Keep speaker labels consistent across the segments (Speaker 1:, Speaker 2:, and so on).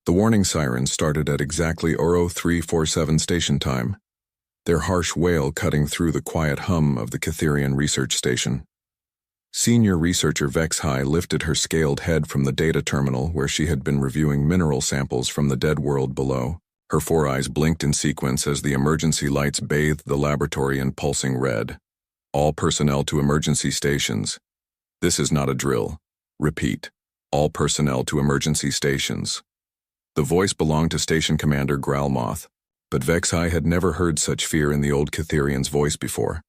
Speaker 1: The warning sirens started at exactly 0347 station time, their harsh wail cutting through the quiet hum of the Catherian research station. Senior researcher Vex-High lifted her scaled head from the data terminal where she had been reviewing mineral samples from the dead world below. Her four eyes blinked in sequence as the emergency lights bathed the laboratory in pulsing red. All personnel to emergency stations. This is not a drill. Repeat. All personnel to emergency stations. The voice belonged to Station Commander Growlmoth, but Vex-High had never heard such fear in the old Catherian's voice before.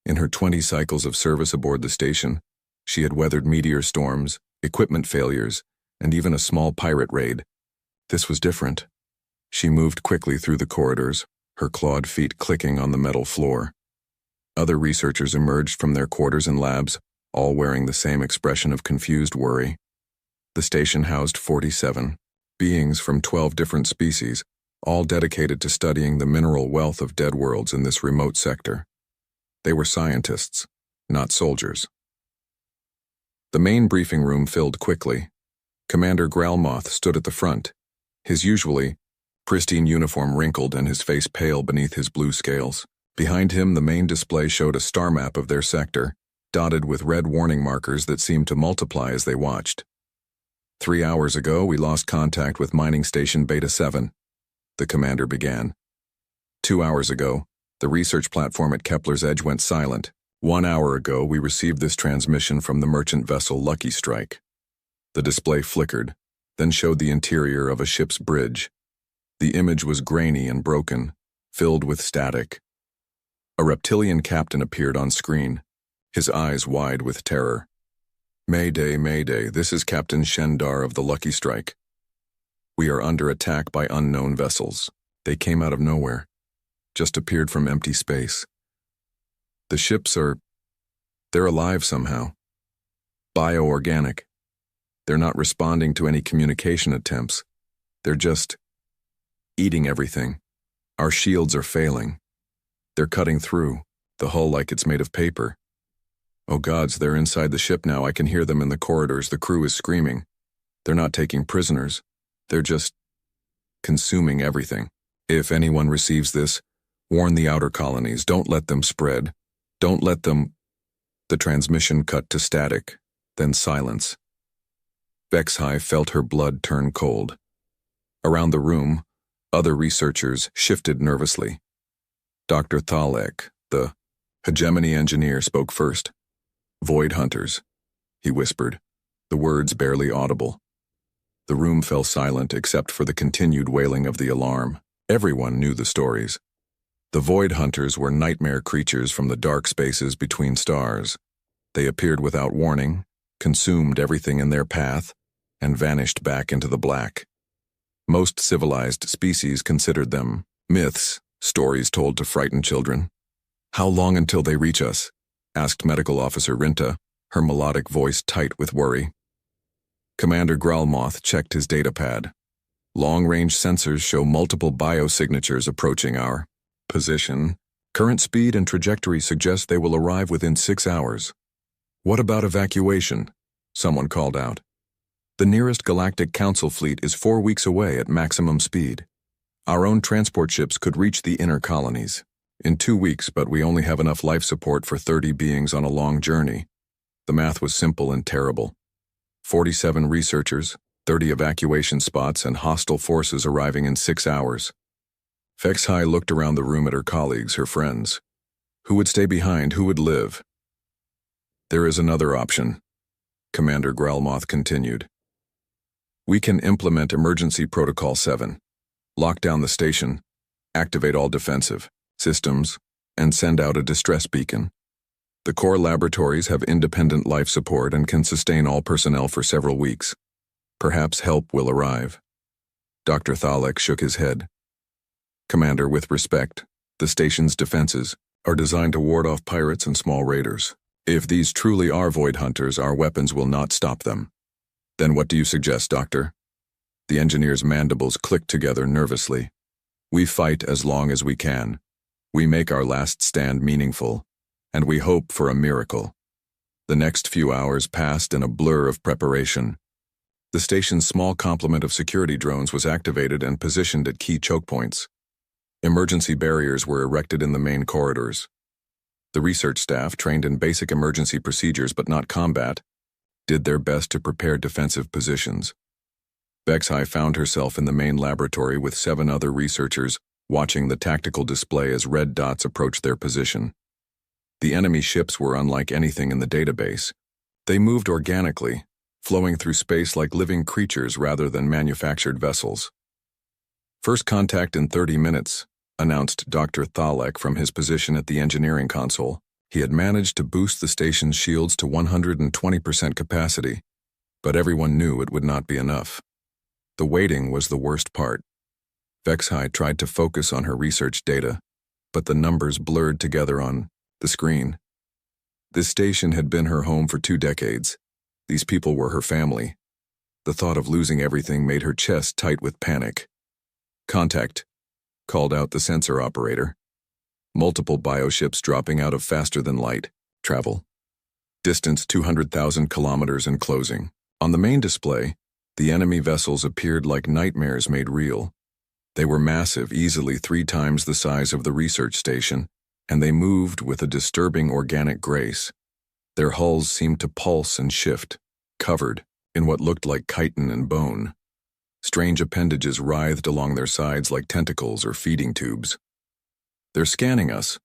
Speaker 1: In her 20 cycles of service aboard the station, she had weathered meteor storms, equipment failures, and even a small pirate raid. This was different. She moved quickly through the corridors, her clawed feet clicking on the metal floor. Other researchers emerged from their quarters and labs, all wearing the same expression of confused worry. The station housed 47 beings from 12 different species, all dedicated to studying the mineral wealth of dead worlds in this remote sector. They were scientists, not soldiers. The main briefing room filled quickly. Commander Growlmoth stood at the front, his usually pristine uniform wrinkled and his face pale beneath his blue scales. Behind him, the main display showed a star map of their sector, dotted with red warning markers that seemed to multiply as they watched. 3 hours ago, we lost contact with Mining Station Beta 7, the commander began. 2 hours ago, the research platform at Kepler's Edge went silent. 1 hour ago, we received this transmission from the merchant vessel Lucky Strike. The display flickered, then showed the interior of a ship's bridge. The image was grainy and broken, filled with static. A reptilian captain appeared on screen, his eyes wide with terror. Mayday, Mayday, this is Captain Shendar of the Lucky Strike. We are under attack by unknown vessels. They came out of nowhere, just appeared from empty space. The ships they're alive somehow. Bioorganic. They're not responding to any communication attempts. They're just eating everything. Our shields are failing. They're cutting through, the hull like it's made of paper. Oh gods, they're inside the ship now. I can hear them in the corridors. The crew is screaming. They're not taking prisoners. They're just consuming everything. If anyone receives this, warn the outer colonies. Don't let them spread. Don't let them... The transmission cut to static, then silence. Vex-High felt her blood turn cold. Around the room, other researchers shifted nervously. Dr. Thalek, the hegemony engineer, spoke first. Void hunters, he whispered, the words barely audible. The room fell silent except for the continued wailing of the alarm. Everyone knew the stories. The Void Hunters were nightmare creatures from the dark spaces between stars. They appeared without warning, consumed everything in their path, and vanished back into the black. Most civilized species considered them myths, stories told to frighten children. How long until they reach us? Asked Medical Officer Rinta, her melodic voice tight with worry. Commander Growlmoth checked his datapad. Long-range sensors show multiple biosignatures approaching our position. Current speed and trajectory suggest they will arrive within 6 hours. What about evacuation? Someone called out. The nearest Galactic Council fleet is 4 weeks away at maximum speed. Our own transport ships could reach the inner colonies in 2 weeks, but we only have enough life support for 30 beings on a long journey. The math was simple and terrible. 47 researchers, 30 evacuation spots, and hostile forces arriving in 6 hours. Vex-High looked around the room at her colleagues, her friends. Who would stay behind? Who would live? There is another option, Commander Growlmoth continued. We can implement Emergency Protocol 7, lock down the station, activate all defensive systems, and send out a distress beacon. The core laboratories have independent life support and can sustain all personnel for several weeks. Perhaps help will arrive. Dr. Thalek shook his head. Commander, with respect, the station's defenses are designed to ward off pirates and small raiders. If these truly are Void Hunters, our weapons will not stop them. Then what do you suggest, Doctor? The engineer's mandibles clicked together nervously. We fight as long as we can. We make our last stand meaningful, and we hope for a miracle. The next few hours passed in a blur of preparation. The station's small complement of security drones was activated and positioned at key choke points. Emergency barriers were erected in the main corridors. The research staff, trained in basic emergency procedures but not combat, did their best to prepare defensive positions. HFY found herself in the main laboratory with 7 other researchers watching the tactical display as red dots approached their position. The enemy ships were unlike anything in the database. They moved organically, flowing through space like living creatures rather than manufactured vessels. "First contact in 30 minutes, announced Dr. Thalek from his position at the engineering console. He had managed to boost the station's shields to 120% capacity, but everyone knew it would not be enough. The waiting was the worst part. HFY tried to focus on her research data, but the numbers blurred together on the screen. This station had been her home for 2 decades. These people were her family. The thought of losing everything made her chest tight with panic. "Contact," called out the sensor operator. Multiple bioships dropping out of faster-than-light travel. Distance 200,000 kilometers and closing. On the main display, the enemy vessels appeared like nightmares made real. They were massive, easily 3 times the size of the research station, and they moved with a disturbing organic grace. Their hulls seemed to pulse and shift, covered in what looked like chitin and bone. Strange appendages writhed along their sides like tentacles or feeding tubes. "They're scanning us,"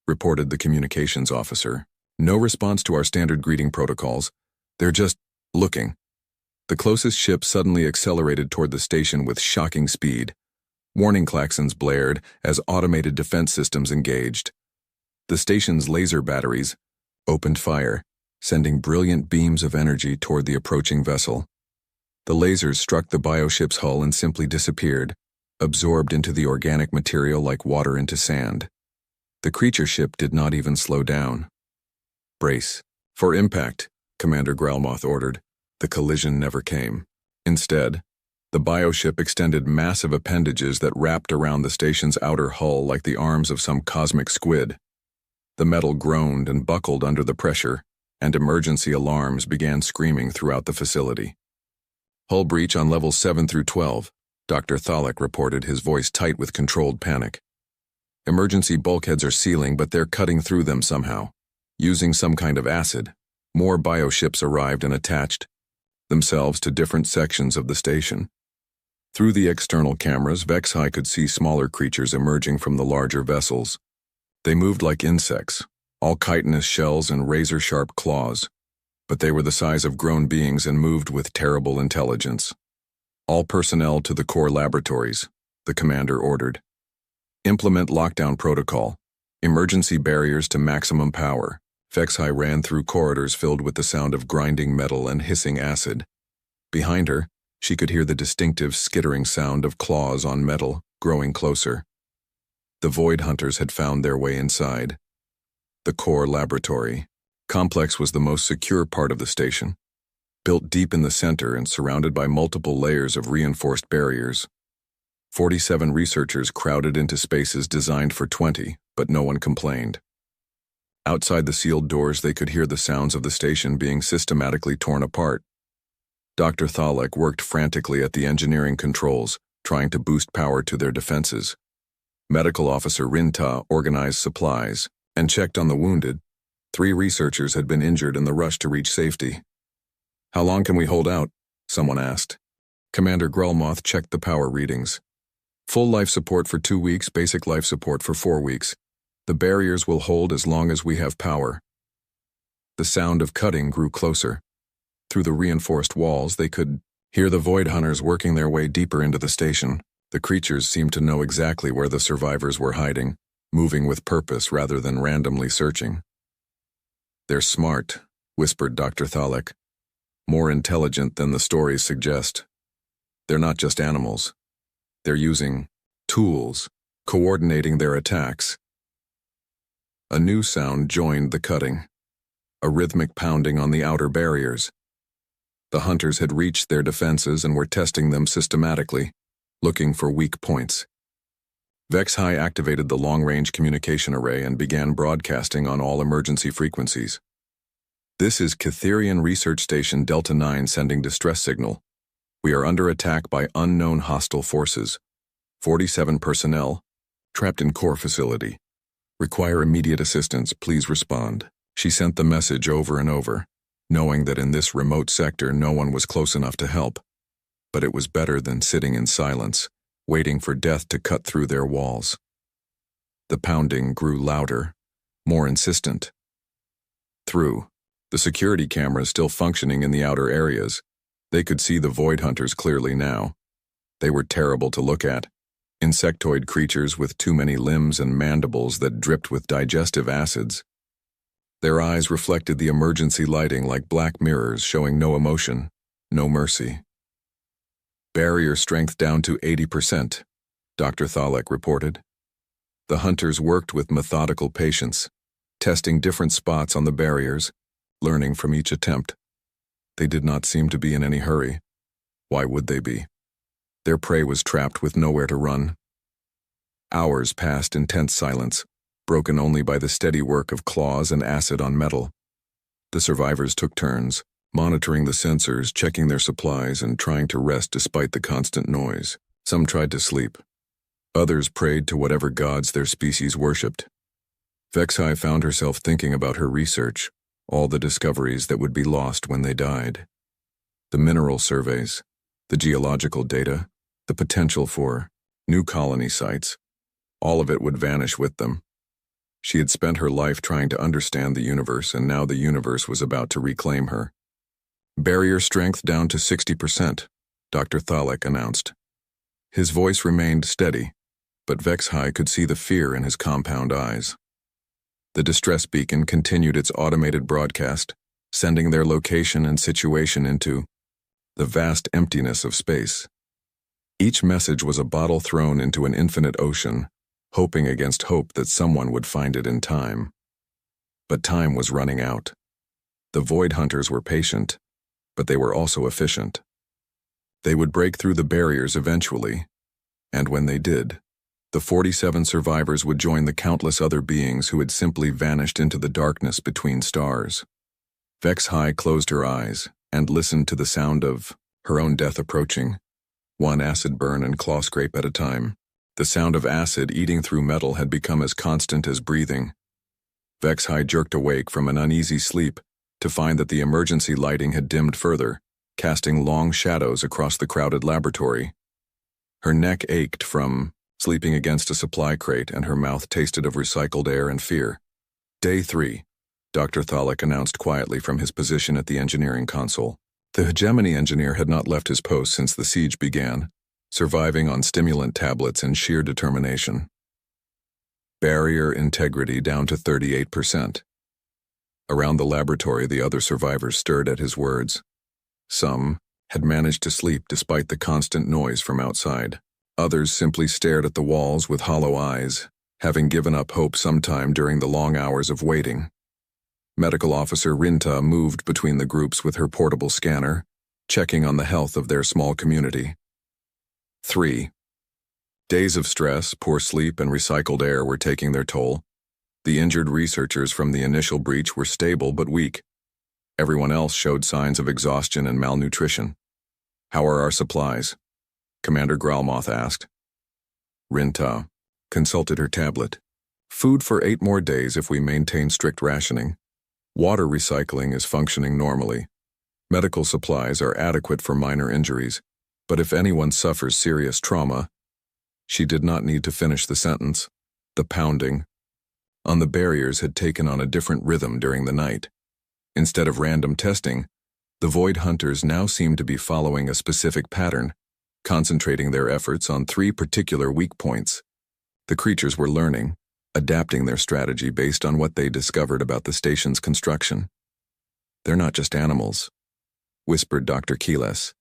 Speaker 1: reported the communications officer. "No response to our standard greeting protocols. They're just looking." The closest ship suddenly accelerated toward the station with shocking speed. Warning klaxons blared as automated defense systems engaged. The station's laser batteries opened fire, sending brilliant beams of energy toward the approaching vessel. The lasers struck the bioship's hull and simply disappeared, absorbed into the organic material like water into sand. The creature ship did not even slow down. "Brace for impact," Commander Grelmoth ordered. The collision never came. Instead, the bioship extended massive appendages that wrapped around the station's outer hull like the arms of some cosmic squid. The metal groaned and buckled under the pressure, and emergency alarms began screaming throughout the facility. "Hull breach on levels 7 through 12, Dr. Thalek reported, his voice tight with controlled panic. "Emergency bulkheads are sealing, but they're cutting through them somehow, using some kind of acid." More bioships arrived and attached themselves to different sections of the station. Through the external cameras, HFY could see smaller creatures emerging from the larger vessels. They moved like insects, all chitinous shells and razor-sharp claws, but they were the size of grown beings and moved with terrible intelligence. "All personnel to the core laboratories," the commander ordered. "Implement lockdown protocol. Emergency barriers to maximum power." HFY ran through corridors filled with the sound of grinding metal and hissing acid. Behind her, she could hear the distinctive skittering sound of claws on metal growing closer. The Void Hunters had found their way inside. The core laboratory complex was the most secure part of the station, built deep in the center and surrounded by multiple layers of reinforced barriers. 47 researchers crowded into spaces designed for 20, but no one complained. Outside the sealed doors, they could hear the sounds of the station being systematically torn apart. Dr. Thalek worked frantically at the engineering controls, trying to boost power to their defenses. Medical Officer Rinta organized supplies and checked on the wounded. 3 researchers had been injured in the rush to reach safety. "How long can we hold out?" someone asked. Commander Grelmoth checked the power readings. "Full life support for 2 weeks, basic life support for 4 weeks. The barriers will hold as long as we have power." The sound of cutting grew closer. Through the reinforced walls, they could hear the Void Hunters working their way deeper into the station. The creatures seemed to know exactly where the survivors were hiding, moving with purpose rather than randomly searching. "They're smart," whispered Dr. Thalek. "More intelligent than the stories suggest. They're not just animals. They're using tools, coordinating their attacks." A new sound joined the cutting, a rhythmic pounding on the outer barriers. The hunters had reached their defenses and were testing them systematically, looking for weak points. HFY activated the long-range communication array and began broadcasting on all emergency frequencies. "This is Cytherian Research Station Delta 9 sending distress signal. We are under attack by unknown hostile forces. 47 personnel, trapped in core facility. Require immediate assistance, please respond. She sent the message over and over, knowing that in this remote sector no one was close enough to help. But it was better than sitting in silence, waiting for death to cut through their walls. The pounding grew louder, more insistent. Through the security cameras still functioning in the outer areas, they could see the Void Hunters clearly now. They were terrible to look at. Insectoid creatures with too many limbs and mandibles that dripped with digestive acids. Their eyes reflected the emergency lighting like black mirrors, showing no emotion, no mercy. Barrier strength down to 80%, Dr. Thalek reported. The hunters worked with methodical patience, testing different spots on the barriers, learning from each attempt. They did not seem to be in any hurry. Why would they be? Their prey was trapped with nowhere to run. Hours passed in tense silence, broken only by the steady work of claws and acid on metal. The survivors took turns, monitoring the sensors, checking their supplies, and trying to rest despite the constant noise. Some tried to sleep. Others prayed to whatever gods their species worshipped. Vexhi found herself thinking about her research, all the discoveries that would be lost when they died. The mineral surveys, the geological data, the potential for new colony sites, all of it would vanish with them. She had spent her life trying to understand the universe, and now the universe was about to reclaim her. Barrier strength down to 60%, Dr. Thalek announced. His voice remained steady, but Vexhi could see the fear in his compound eyes. The distress beacon continued its automated broadcast, sending their location and situation into the vast emptiness of space. Each message was a bottle thrown into an infinite ocean, hoping against hope that someone would find it in time. But time was running out. The Void Hunters were patient, but they were also efficient. They would break through the barriers eventually, and when they did, the 47 survivors would join the countless other beings who had simply vanished into the darkness between stars. Vexhi closed her eyes and listened to the sound of her own death approaching, one acid burn and claw scrape at a time. The sound of acid eating through metal had become as constant as breathing. Vexhi jerked awake from an uneasy sleep to find that the emergency lighting had dimmed further, casting long shadows across the crowded laboratory. Her neck ached from sleeping against a supply crate, and her mouth tasted of recycled air and fear. Day 3, Dr. Thalek announced quietly from his position at the engineering console. The hegemony engineer had not left his post since the siege began, surviving on stimulant tablets and sheer determination. Barrier integrity down to 38%. Around the laboratory, the other survivors stirred at his words. Some had managed to sleep despite the constant noise from outside. Others simply stared at the walls with hollow eyes, having given up hope sometime during the long hours of waiting. Medical Officer Rinta moved between the groups with her portable scanner, checking on the health of their small community. 3. Days of stress, poor sleep, and recycled air were taking their toll. The injured researchers from the initial breach were stable but weak. Everyone else showed signs of exhaustion and malnutrition. "How are our supplies?" Commander Gralmoth asked. Rinta consulted her tablet. "Food for 8 more days if we maintain strict rationing. Water recycling is functioning normally. Medical supplies are adequate for minor injuries, but if anyone suffers serious trauma..." She did not need to finish the sentence. The pounding on the barriers had taken on a different rhythm during the night. Instead of random testing, the Void Hunters now seemed to be following a specific pattern, concentrating their efforts on 3 particular weak points. The creatures were learning, adapting their strategy based on what they discovered about the station's construction. "They're not just animals," whispered Dr. Keeles,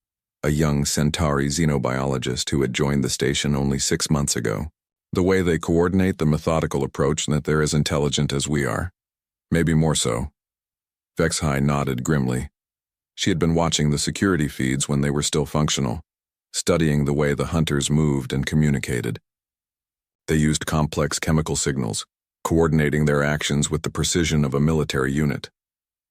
Speaker 1: a young Centauri xenobiologist who had joined the station only 6 months ago. "The way they coordinate the methodical approach, that they're as intelligent as we are. Maybe more so." Vexhi nodded grimly. She had been watching the security feeds when they were still functional, studying the way the hunters moved and communicated. They used complex chemical signals, coordinating their actions with the precision of a military unit.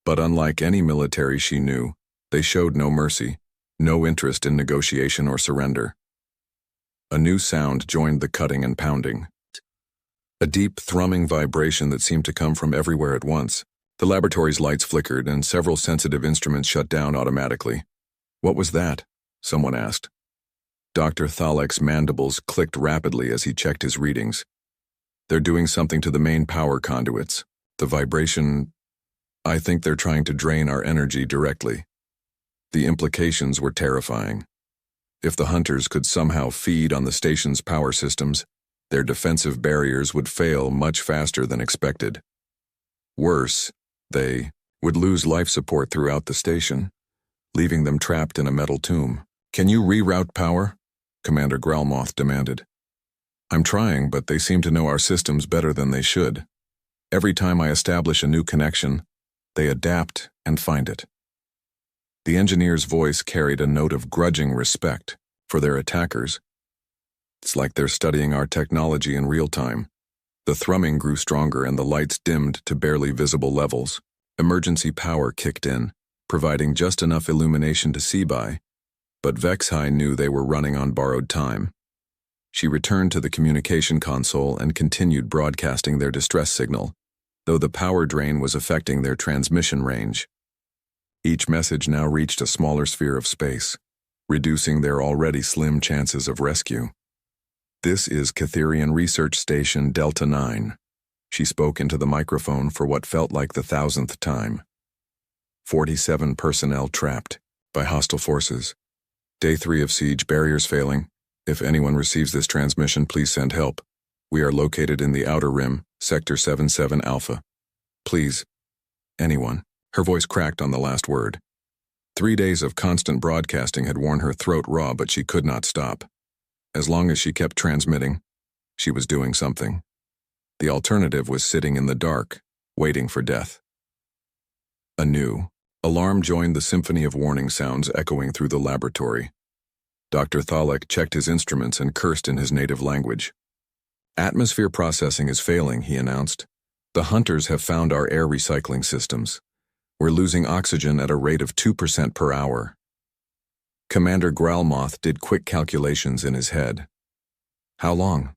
Speaker 1: But unlike any military she knew, they showed no mercy, No interest in negotiation or surrender. A new sound joined the cutting and pounding. A deep, thrumming vibration that seemed to come from everywhere at once. The laboratory's lights flickered and several sensitive instruments shut down automatically. "What was that?" someone asked. Dr. Thalek's mandibles clicked rapidly as he checked his readings. "They're doing something to the main power conduits. The vibration... I think they're trying to drain our energy directly." The implications were terrifying. If the hunters could somehow feed on the station's power systems, their defensive barriers would fail much faster than expected. Worse, they would lose life support throughout the station, leaving them trapped in a metal tomb. "Can you reroute power?" Commander Growlmoth demanded. "I'm trying, but they seem to know our systems better than they should. Every time I establish a new connection, they adapt and find it." The engineer's voice carried a note of grudging respect for their attackers. "It's like they're studying our technology in real time." The thrumming grew stronger and the lights dimmed to barely visible levels. Emergency power kicked in, providing just enough illumination to see by, but Vexhai knew they were running on borrowed time. She returned to the communication console and continued broadcasting their distress signal, though the power drain was affecting their transmission range. Each message now reached a smaller sphere of space, reducing their already slim chances of rescue. "This is Catherian Research Station Delta 9. She spoke into the microphone for what felt like the 1,000th time. 47 personnel trapped by hostile forces. Day 3 of siege, barriers failing. If anyone receives this transmission, please send help. We are located in the Outer Rim, Sector 77 Alpha. Please, anyone." Her voice cracked on the last word. 3 days of constant broadcasting had worn her throat raw, but she could not stop. As long as she kept transmitting, she was doing something. The alternative was sitting in the dark, waiting for death. A new alarm joined the symphony of warning sounds echoing through the laboratory. Dr. Thalek checked his instruments and cursed in his native language. "Atmosphere processing is failing," he announced. "The hunters have found our air recycling systems. We're losing oxygen at a rate of 2% per hour." Commander Growlmoth did quick calculations in his head. "How long?"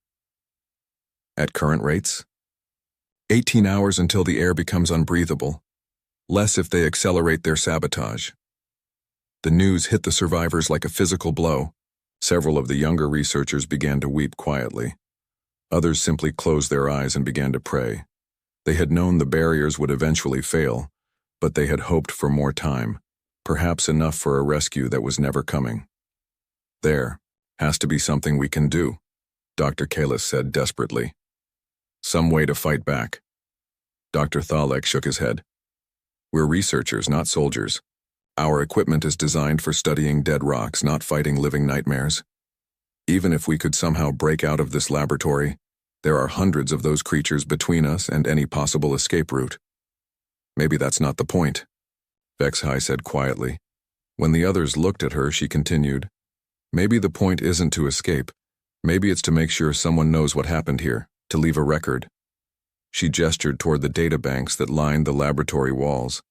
Speaker 1: "At current rates? 18 hours until the air becomes unbreathable. Less if they accelerate their sabotage." The news hit the survivors like a physical blow. Several of the younger researchers began to weep quietly. Others simply closed their eyes and began to pray. They had known the barriers would eventually fail, but they had hoped for more time, perhaps enough for a rescue that was never coming. "There has to be something we can do," Dr. Kalis said desperately. "Some way to fight back." Dr. Thalek shook his head. "We're researchers, not soldiers. Our equipment is designed for studying dead rocks, not fighting living nightmares. Even if we could somehow break out of this laboratory, there are hundreds of those creatures between us and any possible escape route." "Maybe that's not the point," Vexhai said quietly. When the others looked at her, she continued, "Maybe the point isn't to escape. Maybe it's to make sure someone knows what happened here, to leave a record." She gestured toward the databanks that lined the laboratory walls.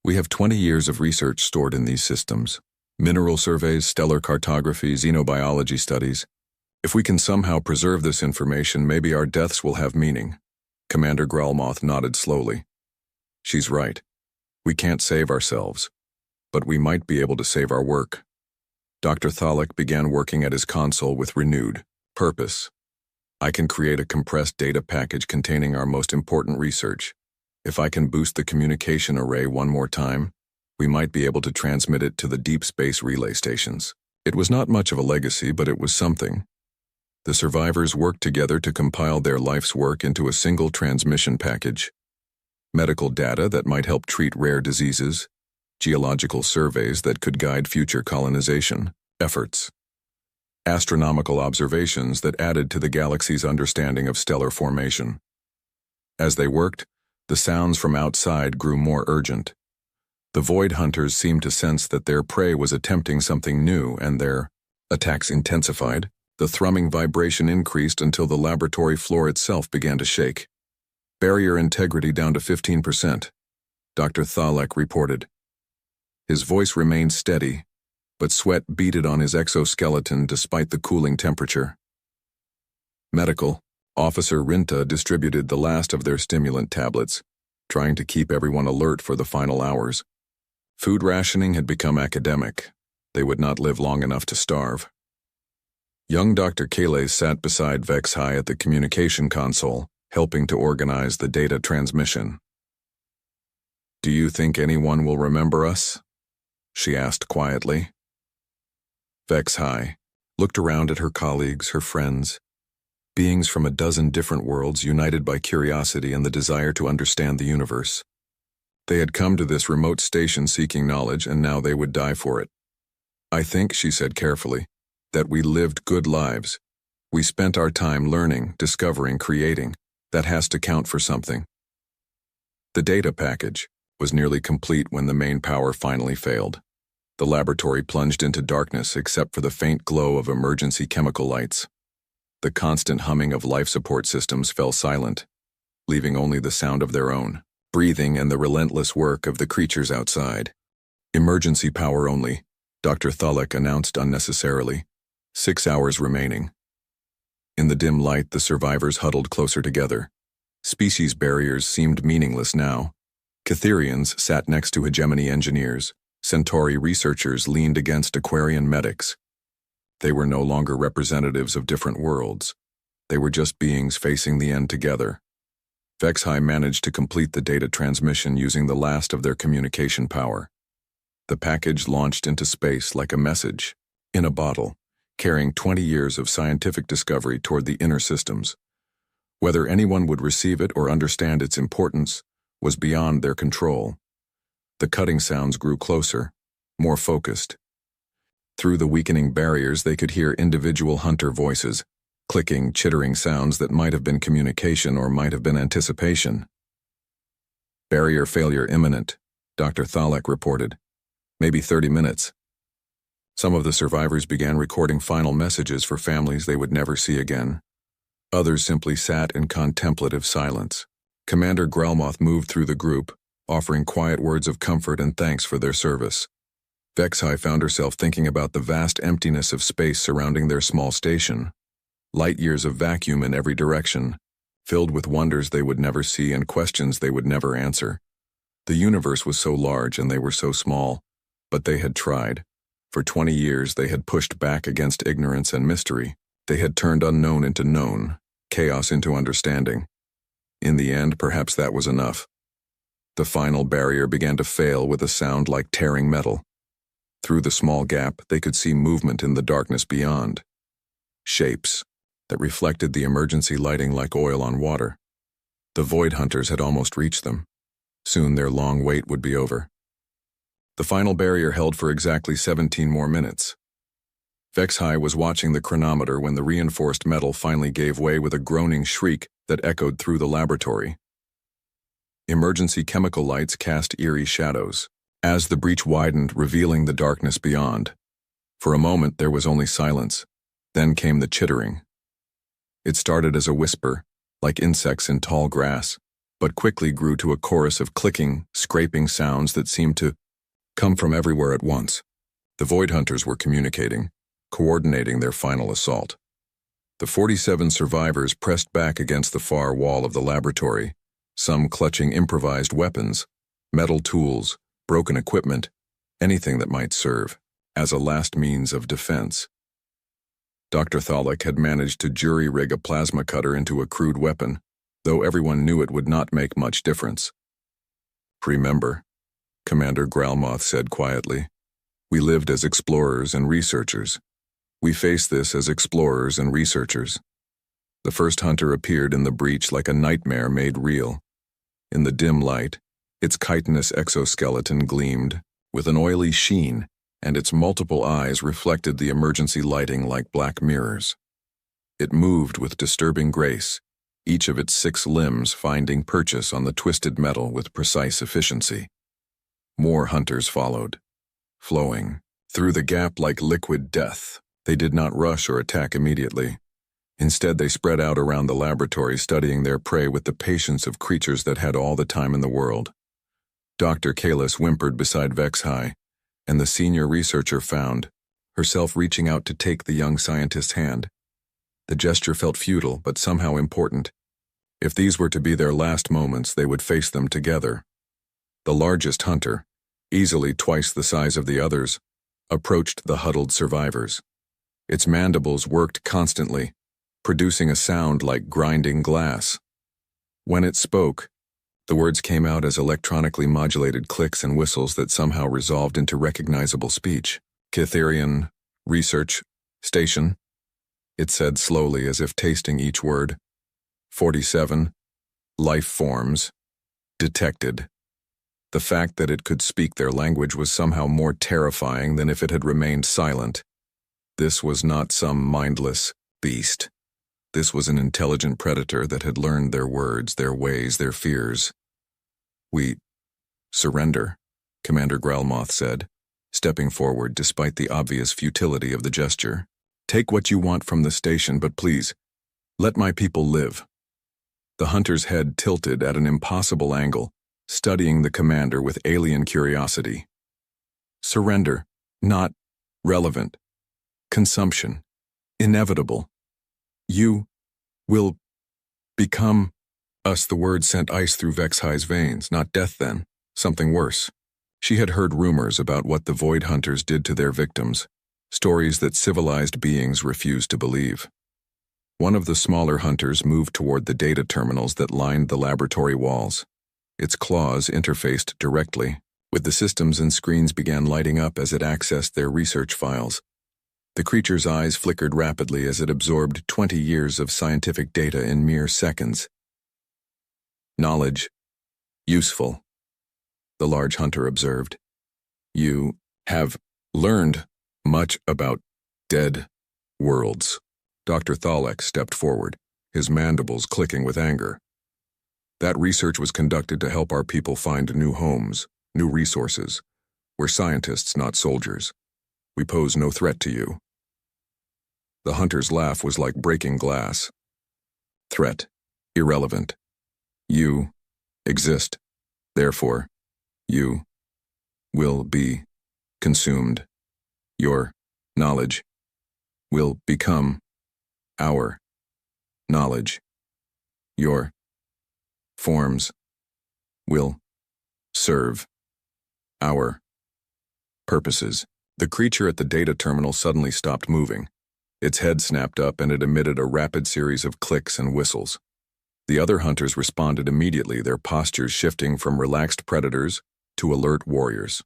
Speaker 1: "We have 20 years of research stored in these systems. Mineral surveys, stellar cartography, xenobiology studies. If we can somehow preserve this information, maybe our deaths will have meaning." Commander Growlmoth nodded slowly. "She's right. We can't save ourselves, but we might be able to save our work." Dr. Thalek began working at his console with renewed purpose. "I can create a compressed data package containing our most important research. If I can boost the communication array one more time, we might be able to transmit it to the deep space relay stations." It was not much of a legacy, but it was something. The survivors worked together to compile their life's work into a single transmission package. Medical data that might help treat rare diseases, geological surveys that could guide future colonization efforts, astronomical observations that added to the galaxy's understanding of stellar formation. As they worked, the sounds from outside grew more urgent. The Void Hunters seemed to sense that their prey was attempting something new, and their attacks intensified. The thrumming vibration increased until the laboratory floor itself began to shake. "Barrier integrity down to 15%, Dr. Thalek reported. His voice remained steady, but sweat beaded on his exoskeleton despite the cooling temperature. Medical Officer Rinta distributed the last of their stimulant tablets, trying to keep everyone alert for the final hours. Food rationing had become academic. They would not live long enough to starve. Young Dr. Kale sat beside Vex-High at the communication console, helping to organize the data transmission. "Do you think anyone will remember us?" she asked quietly. Vex-High looked around at her colleagues, her friends, beings from a dozen different worlds united by curiosity and the desire to understand the universe. They had come to this remote station seeking knowledge, and now they would die for it. "I think," she said carefully, "that we lived good lives. We spent our time learning, discovering, creating. That has to count for something." The data package was nearly complete when the main power finally failed. The laboratory plunged into darkness except for the faint glow of emergency chemical lights. The constant humming of life support systems fell silent, leaving only the sound of their own breathing and the relentless work of the creatures outside. "Emergency power only," Dr. Thalik announced unnecessarily. 6 hours remaining. In the dim light, the survivors huddled closer together. Species barriers seemed meaningless now. Catherians sat next to hegemony engineers. Centauri researchers leaned against Aquarian medics. They were no longer representatives of different worlds. They were just beings facing the end together. Vex-High managed to complete the data transmission using the last of their communication power. The package launched into space like a message, in a bottle, carrying 20 years of scientific discovery toward the inner systems. Whether anyone would receive it or understand its importance was beyond their control. The cutting sounds grew closer, more focused. Through the weakening barriers, they could hear individual hunter voices, clicking, chittering sounds that might have been communication or might have been anticipation. "Barrier failure imminent," Dr. Thalik reported. "Maybe 30 minutes. Some of the survivors began recording final messages for families they would never see again. Others simply sat in contemplative silence. Commander Grelmoth moved through the group, offering quiet words of comfort and thanks for their service. Vex-High found herself thinking about the vast emptiness of space surrounding their small station. Light years of vacuum in every direction, filled with wonders they would never see and questions they would never answer. The universe was so large and they were so small, but they had tried. For 20 years they had pushed back against ignorance and mystery. They had turned unknown into known, chaos into understanding. In the end, perhaps that was enough. The final barrier began to fail with a sound like tearing metal. Through the small gap, they could see movement in the darkness beyond. Shapes that reflected the emergency lighting like oil on water. The Void Hunters had almost reached them. Soon their long wait would be over. The final barrier held for exactly 17 more minutes. Vex-High was watching the chronometer when the reinforced metal finally gave way with a groaning shriek that echoed through the laboratory. Emergency chemical lights cast eerie shadows as the breach widened, revealing the darkness beyond. For a moment there was only silence. Then came the chittering. It started as a whisper, like insects in tall grass, but quickly grew to a chorus of clicking, scraping sounds that seemed to come from everywhere at once. The Void Hunters were communicating, coordinating their final assault. The 47 survivors pressed back against the far wall of the laboratory, some clutching improvised weapons, metal tools, broken equipment, anything that might serve as a last means of defense. Dr. Thalik had managed to jury-rig a plasma cutter into a crude weapon, though everyone knew it would not make much difference. "Remember," Commander Grelmoth said quietly, "we lived as explorers and researchers. We face this as explorers and researchers." The first hunter appeared in the breach like a nightmare made real. In the dim light, its chitinous exoskeleton gleamed with an oily sheen, and its multiple eyes reflected the emergency lighting like black mirrors. It moved with disturbing grace, each of its 6 limbs finding purchase on the twisted metal with precise efficiency. More hunters followed, flowing through the gap like liquid death. They did not rush or attack immediately. Instead, they spread out around the laboratory, studying their prey with the patience of creatures that had all the time in the world. Dr. Kalis whimpered beside Vex-High, and the senior researcher found herself reaching out to take the young scientist's hand. The gesture felt futile, but somehow important. If these were to be their last moments, they would face them together. The largest hunter, easily twice the size of the others, approached the huddled survivors. Its mandibles worked constantly, producing a sound like grinding glass. When it spoke, the words came out as electronically modulated clicks and whistles that somehow resolved into recognizable speech. Cytherian Research Station, it said slowly as if tasting each word. 47 life forms detected. The fact that it could speak their language was somehow more terrifying than if it had remained silent. This was not some mindless beast. This was an intelligent predator that had learned their words, their ways, their fears. "We surrender," Commander Growlmoth said, stepping forward despite the obvious futility of the gesture. "Take what you want from the station, but please, let my people live." The hunter's head tilted at an impossible angle, studying the commander with alien curiosity. "Surrender, not relevant. Consumption, inevitable. You will become us." The word sent ice through Vex-High's veins. Not death then, something worse. She had heard rumors about what the Void Hunters did to their victims, stories that civilized beings refused to believe. One of the smaller hunters moved toward the data terminals that lined the laboratory walls. Its claws interfaced directly with the systems, and screens began lighting up as it accessed their research files. The creature's eyes flickered rapidly as it absorbed 20 years of scientific data in mere seconds. "Knowledge. Useful," the large hunter observed. "You have learned much about dead worlds." Dr. Thalek stepped forward, his mandibles clicking with anger. "That research was conducted to help our people find new homes, new resources. We're scientists, not soldiers. We pose no threat to you." The hunter's laugh was like breaking glass. "Threat. Irrelevant. You exist. Therefore, you will be consumed. Your knowledge will become our knowledge. Your forms will serve our purposes." The creature at the data terminal suddenly stopped moving. Its head snapped up and it emitted a rapid series of clicks and whistles. The other hunters responded immediately, their postures shifting from relaxed predators to alert warriors.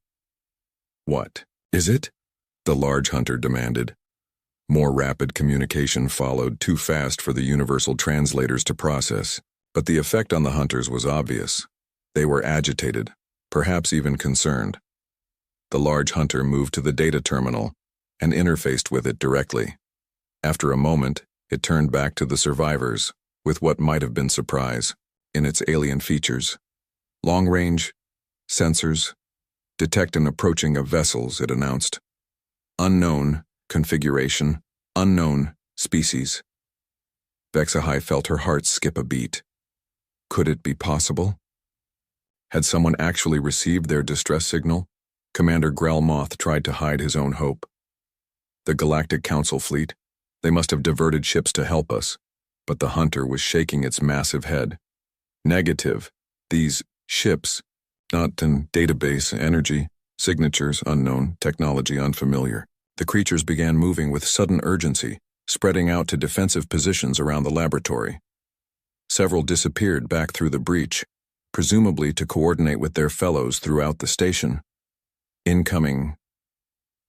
Speaker 1: "What is it?" the large hunter demanded. More rapid communication followed, too fast for the universal translators to process, but the effect on the hunters was obvious. They were agitated, perhaps even concerned. The large hunter moved to the data terminal and interfaced with it directly. After a moment, it turned back to the survivors, with what might have been surprise in its alien features. "Long-range sensors detect an approaching of vessels," it announced. "Unknown configuration, unknown species." Vex-Hi felt her heart skip a beat. Could it be possible? Had someone actually received their distress signal? Commander Growlmoth tried to hide his own hope. "The Galactic Council fleet? They must have diverted ships to help us." But the hunter was shaking its massive head. "Negative. These ships, not in database, energy, signatures unknown, technology unfamiliar." The creatures began moving with sudden urgency, spreading out to defensive positions around the laboratory. Several disappeared back through the breach, presumably to coordinate with their fellows throughout the station. "Incoming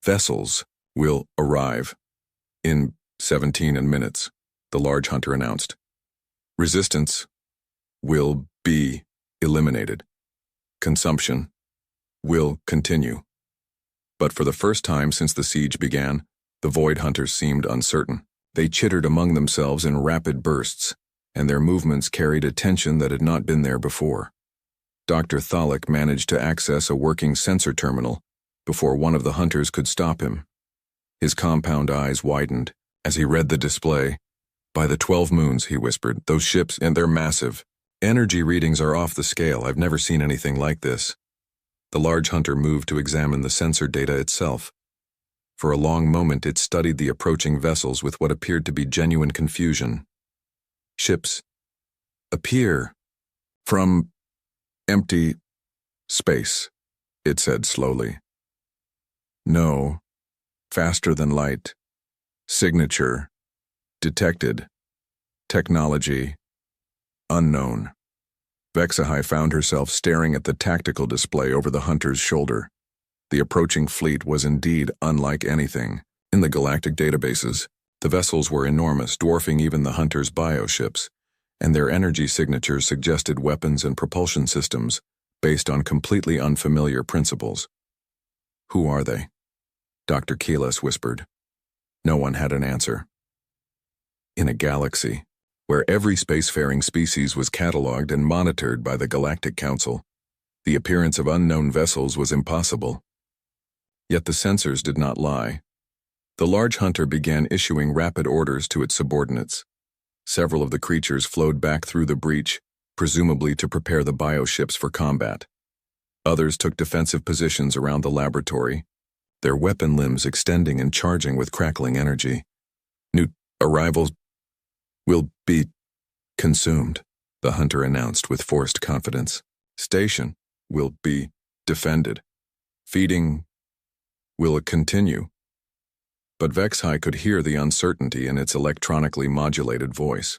Speaker 1: vessels will arrive in 17 minutes, the large hunter announced. "Resistance will be eliminated. Consumption will continue." But for the first time since the siege began, the Void Hunters seemed uncertain. They chittered among themselves in rapid bursts, and their movements carried a tension that had not been there before. Dr. Thalek managed to access a working sensor terminal before one of the hunters could stop him. His compound eyes widened as he read the display. "By the 12 moons," he whispered, "those ships, and they're massive. Energy readings are off the scale. I've never seen anything like this." The large hunter moved to examine the sensor data itself. For a long moment it studied the approaching vessels with what appeared to be genuine confusion. Ships appear from empty space, it said slowly. No, faster than light. Signature detected. Technology unknown. HFY found herself staring at the tactical display over the hunter's shoulder. The approaching fleet was indeed unlike anything. In the galactic databases, the vessels were enormous, dwarfing even the hunter's bioships, and their energy signatures suggested weapons and propulsion systems based on completely unfamiliar principles. Who are they? Dr. Keyless whispered. No one had an answer. In a galaxy where every spacefaring species was catalogued and monitored by the Galactic Council, the appearance of unknown vessels was impossible. Yet the sensors did not lie. The large hunter began issuing rapid orders to its subordinates. Several of the creatures flowed back through the breach, presumably to prepare the bioships for combat. Others took defensive positions around the laboratory, their weapon limbs extending and charging with crackling energy. New arrivals will be consumed, the hunter announced with forced confidence. Station will be defended. Feeding will continue. But HFY could hear the uncertainty in its electronically modulated voice.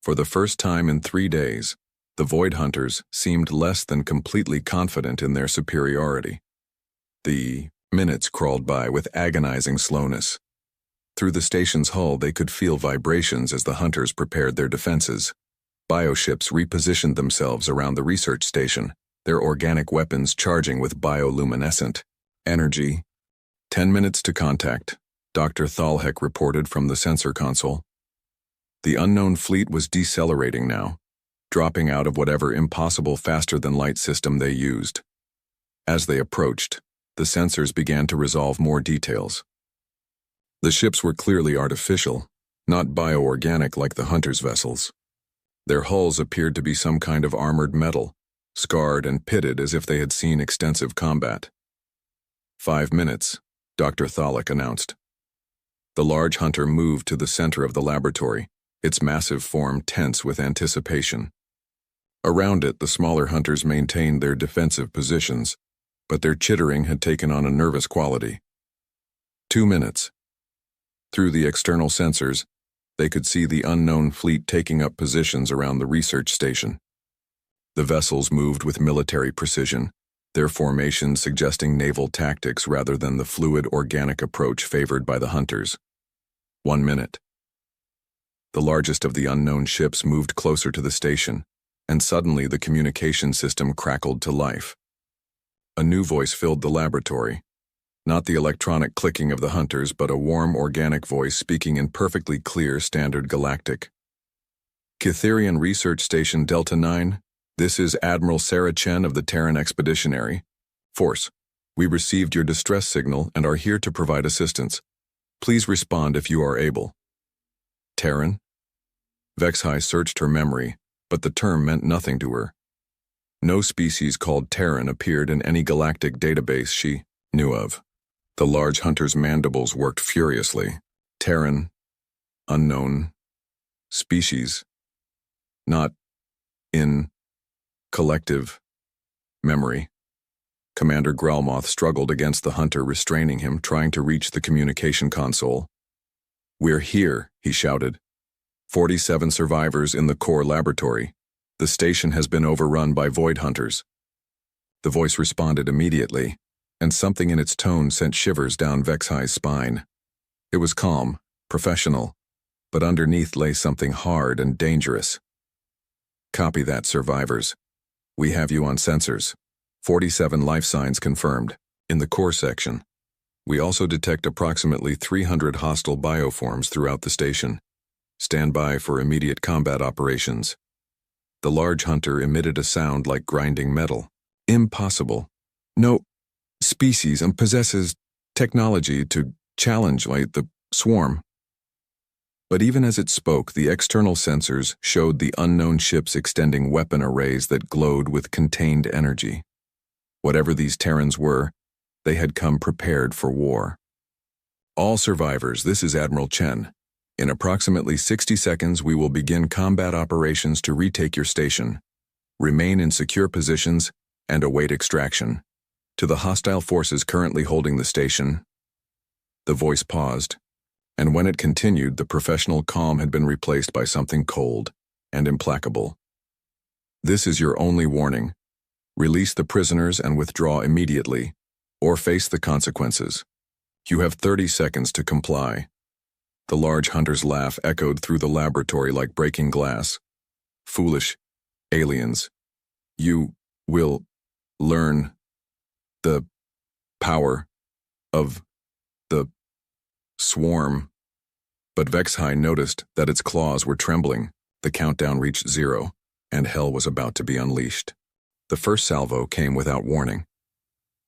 Speaker 1: For the first time in 3 days, the Void Hunters seemed less than completely confident in their superiority. The minutes crawled by with agonizing slowness. Through the station's hull they could feel vibrations as the hunters prepared their defenses. Bioships repositioned themselves around the research station, their organic weapons charging with bioluminescent energy. 10 minutes to contact, Dr. Thalheck reported from the sensor console. The unknown fleet was decelerating now, dropping out of whatever impossible faster-than-light system they used. As they approached, the sensors began to resolve more details. The ships were clearly artificial, not bioorganic like the hunter's vessels. Their hulls appeared to be some kind of armored metal, scarred and pitted as if they had seen extensive combat. 5 minutes, Dr. Thalheck announced. The large hunter moved to the center of the laboratory, its massive form tense with anticipation. Around it, the smaller hunters maintained their defensive positions, but their chittering had taken on a nervous quality. 2 minutes. Through the external sensors, they could see the unknown fleet taking up positions around the research station. The vessels moved with military precision, their formations suggesting naval tactics rather than the fluid organic approach favored by the hunters. 1 minute. The largest of the unknown ships moved closer to the station, and suddenly the communication system crackled to life. A new voice filled the laboratory. Not the electronic clicking of the hunters, but a warm organic voice speaking in perfectly clear standard galactic. Cytherian Research Station Delta 9, this is Admiral Sarah Chen of the Terran Expeditionary Force. We received your distress signal and are here to provide assistance. Please respond if you are able. Terran? HFY searched her memory, but the term meant nothing to her. No species called Terran appeared in any galactic database she knew of. The large hunter's mandibles worked furiously. Terran, unknown, species, not in collective memory. Commander Grelmoth struggled against the hunter, restraining him, trying to reach the communication console. We're here, he shouted. 47 survivors in the core laboratory. The station has been overrun by void hunters. The voice responded immediately, and something in its tone sent shivers down HFY's spine. It was calm, professional, but underneath lay something hard and dangerous. Copy that, survivors. We have you on sensors. 47 life signs confirmed. In the core section, we also detect approximately 300 hostile bioforms throughout the station. Stand by for immediate combat operations. The large hunter emitted a sound like grinding metal. Impossible. No species possesses technology to challenge the swarm. But even as it spoke, the external sensors showed the unknown ships extending weapon arrays that glowed with contained energy. Whatever these Terrans were, they had come prepared for war. All survivors, this is Admiral Chen. In approximately 60 seconds, we will begin combat operations to retake your station. Remain in secure positions and await extraction. To the hostile forces currently holding the station. The voice paused, and when it continued, the professional calm had been replaced by something cold and implacable. This is your only warning. Release the prisoners and withdraw immediately, or face the consequences. You have 30 seconds to comply. The large hunter's laugh echoed through the laboratory like breaking glass. Foolish aliens. You will learn the power of the swarm. But Vexhai noticed that its claws were trembling. The countdown reached 0, and hell was about to be unleashed. The first salvo came without warning.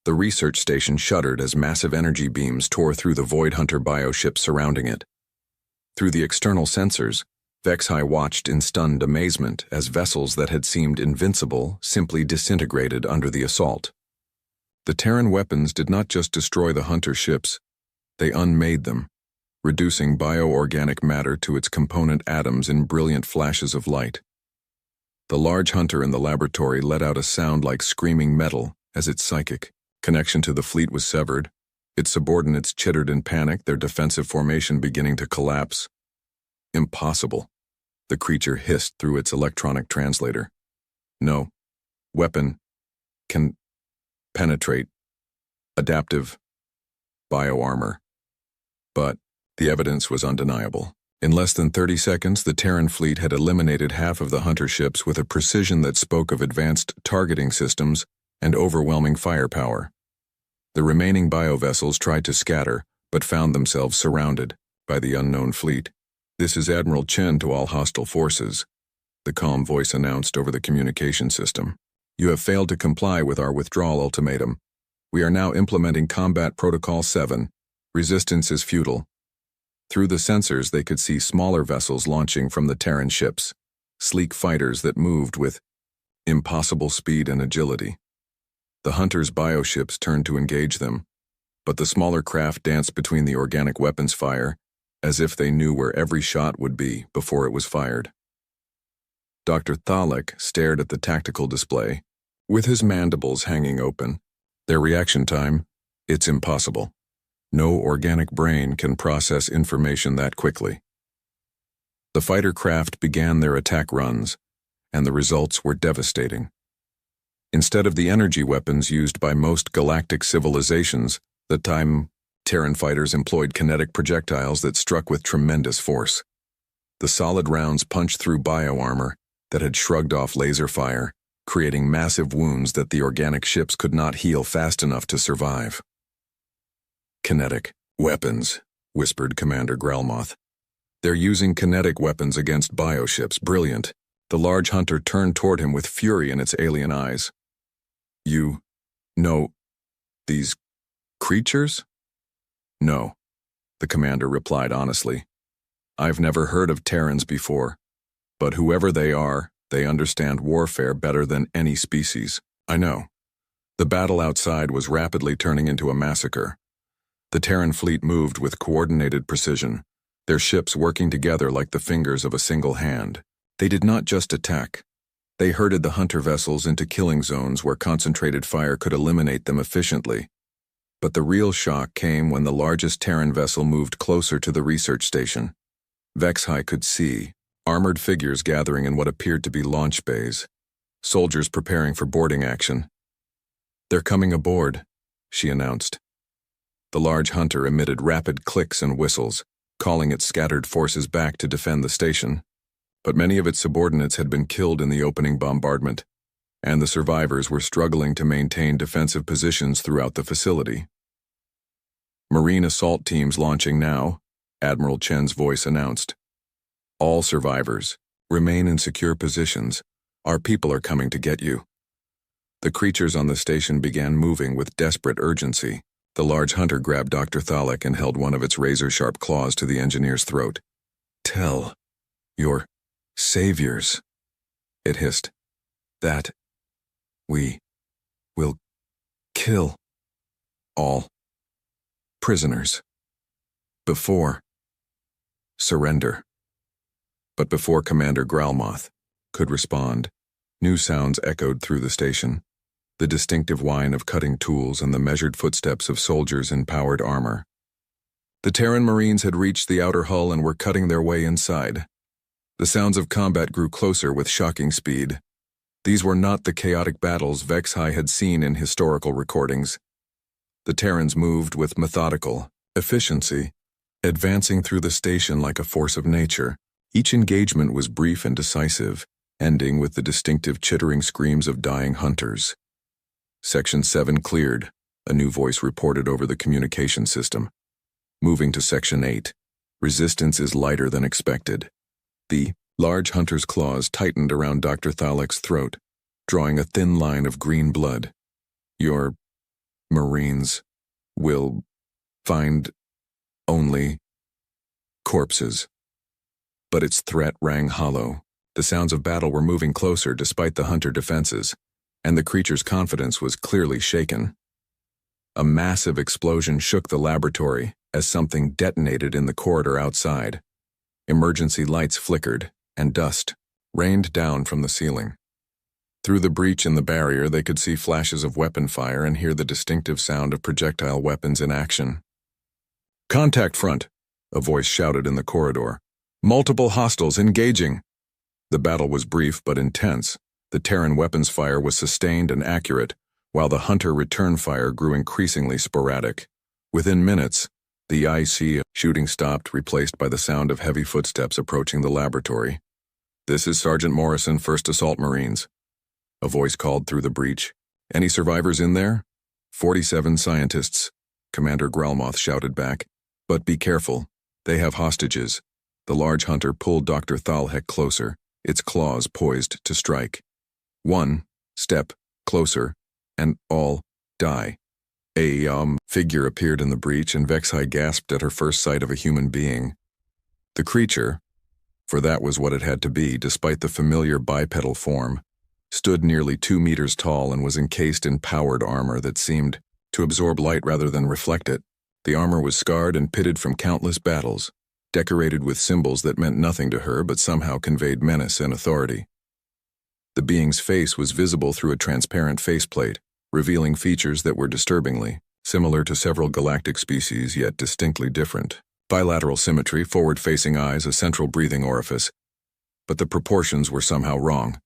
Speaker 1: The research station shuddered as massive energy beams tore through the Void Hunter bioship surrounding it. Through the external sensors, Vexhai watched in stunned amazement as vessels that had seemed invincible simply disintegrated under the assault. The Terran weapons did not just destroy the Hunter ships, they unmade them, reducing bioorganic matter to its component atoms in brilliant flashes of light. The large Hunter in the laboratory let out a sound like screaming metal as its psychic connection to the fleet was severed. Its subordinates chittered in panic, their defensive formation beginning to collapse. Impossible, the creature hissed through its electronic translator. No weapon can penetrate adaptive bioarmor. But the evidence was undeniable. In less than 30 seconds, the Terran fleet had eliminated half of the Hunter ships with a precision that spoke of advanced targeting systems and overwhelming firepower. The remaining biovessels tried to scatter, but found themselves surrounded by the unknown fleet. This is Admiral Chen to all hostile forces, the calm voice announced over the communication system. You have failed to comply with our withdrawal ultimatum. We are now implementing Combat Protocol 7. Resistance is futile. Through the sensors, they could see smaller vessels launching from the Terran ships, sleek fighters that moved with impossible speed and agility. The Hunter's bioships turned to engage them, but the smaller craft danced between the organic weapons fire, as if they knew where every shot would be before it was fired. Dr. Thalek stared at the tactical display, with his mandibles hanging open. Their reaction time, it's impossible. No organic brain can process information that quickly. The fighter craft began their attack runs, and the results were devastating. Instead of the energy weapons used by most galactic civilizations, the Terran fighters employed kinetic projectiles that struck with tremendous force. The solid rounds punched through bioarmor that had shrugged off laser fire, creating massive wounds that the organic ships could not heal fast enough to survive. Kinetic weapons, whispered Commander Grelmoth. They're using kinetic weapons against bioships. Brilliant. The large Hunter turned toward him with fury in its alien eyes. You know these creatures? No, the commander replied honestly. I've never heard of Terrans before, but whoever they are, they understand warfare better than any species. I know. The battle outside was rapidly turning into a massacre. The Terran fleet moved with coordinated precision, their ships working together like the fingers of a single hand. They did not just attack. They herded the Hunter vessels into killing zones where concentrated fire could eliminate them efficiently. But the real shock came when the largest Terran vessel moved closer to the research station. Vexhai could see armored figures gathering in what appeared to be launch bays, soldiers preparing for boarding action. They're coming aboard, she announced. The large Hunter emitted rapid clicks and whistles, calling its scattered forces back to defend the station. But many of its subordinates had been killed in the opening bombardment, and the survivors were struggling to maintain defensive positions throughout the facility. Marine assault teams launching now, Admiral Chen's voice announced. All survivors, remain in secure positions. Our people are coming to get you. The creatures on the station began moving with desperate urgency. The large Hunter grabbed Dr. Thalek and held one of its razor-sharp claws to the engineer's throat. Tell your saviors, it hissed, that we will kill all prisoners before surrender. But before Commander Growlmoth could respond, new sounds echoed through the station, the distinctive whine of cutting tools and the measured footsteps of soldiers in powered armor. The Terran Marines had reached the outer hull and were cutting their way inside. The sounds of combat grew closer with shocking speed. These were not the chaotic battles Vex-High had seen in historical recordings. The Terrans moved with methodical efficiency, advancing through the station like a force of nature. Each engagement was brief and decisive, ending with the distinctive chittering screams of dying hunters. Section 7 cleared, a new voice reported over the communication system. Moving to Section 8, resistance is lighter than expected. The large hunter's claws tightened around Dr. Thalek's throat, drawing a thin line of green blood. Your Marines will find only corpses. But its threat rang hollow. The sounds of battle were moving closer despite the hunter defenses, and the creature's confidence was clearly shaken. A massive explosion shook the laboratory as something detonated in the corridor outside. Emergency lights flickered, and dust rained down from the ceiling. Through the breach in the barrier, they could see flashes of weapon fire and hear the distinctive sound of projectile weapons in action. "Contact front," a voice shouted in the corridor. "Multiple hostiles engaging." The battle was brief but intense. The Terran weapons fire was sustained and accurate, while the hunter return fire grew increasingly sporadic. Within minutes, the IC shooting stopped, replaced by the sound of heavy footsteps approaching the laboratory. "This is Sergeant Morrison, 1st Assault Marines." A voice called through the breach. "Any survivors in there?" 47 scientists," Commander Growlmoth shouted back. "But be careful. They have hostages." The large hunter pulled Dr. Thalek closer, its claws poised to strike. "One step closer, and all die." A figure appeared in the breach, and Vex-High gasped at her first sight of a human being. The creature, for that was what it had to be despite the familiar bipedal form, stood nearly 2 meters tall and was encased in powered armor that seemed to absorb light rather than reflect it. The armor was scarred and pitted from countless battles, decorated with symbols that meant nothing to her but somehow conveyed menace and authority. The being's face was visible through a transparent faceplate, revealing features that were disturbingly similar to several galactic species, yet distinctly different. Bilateral symmetry, forward-facing eyes, a central breathing orifice. But the proportions were somehow wrong,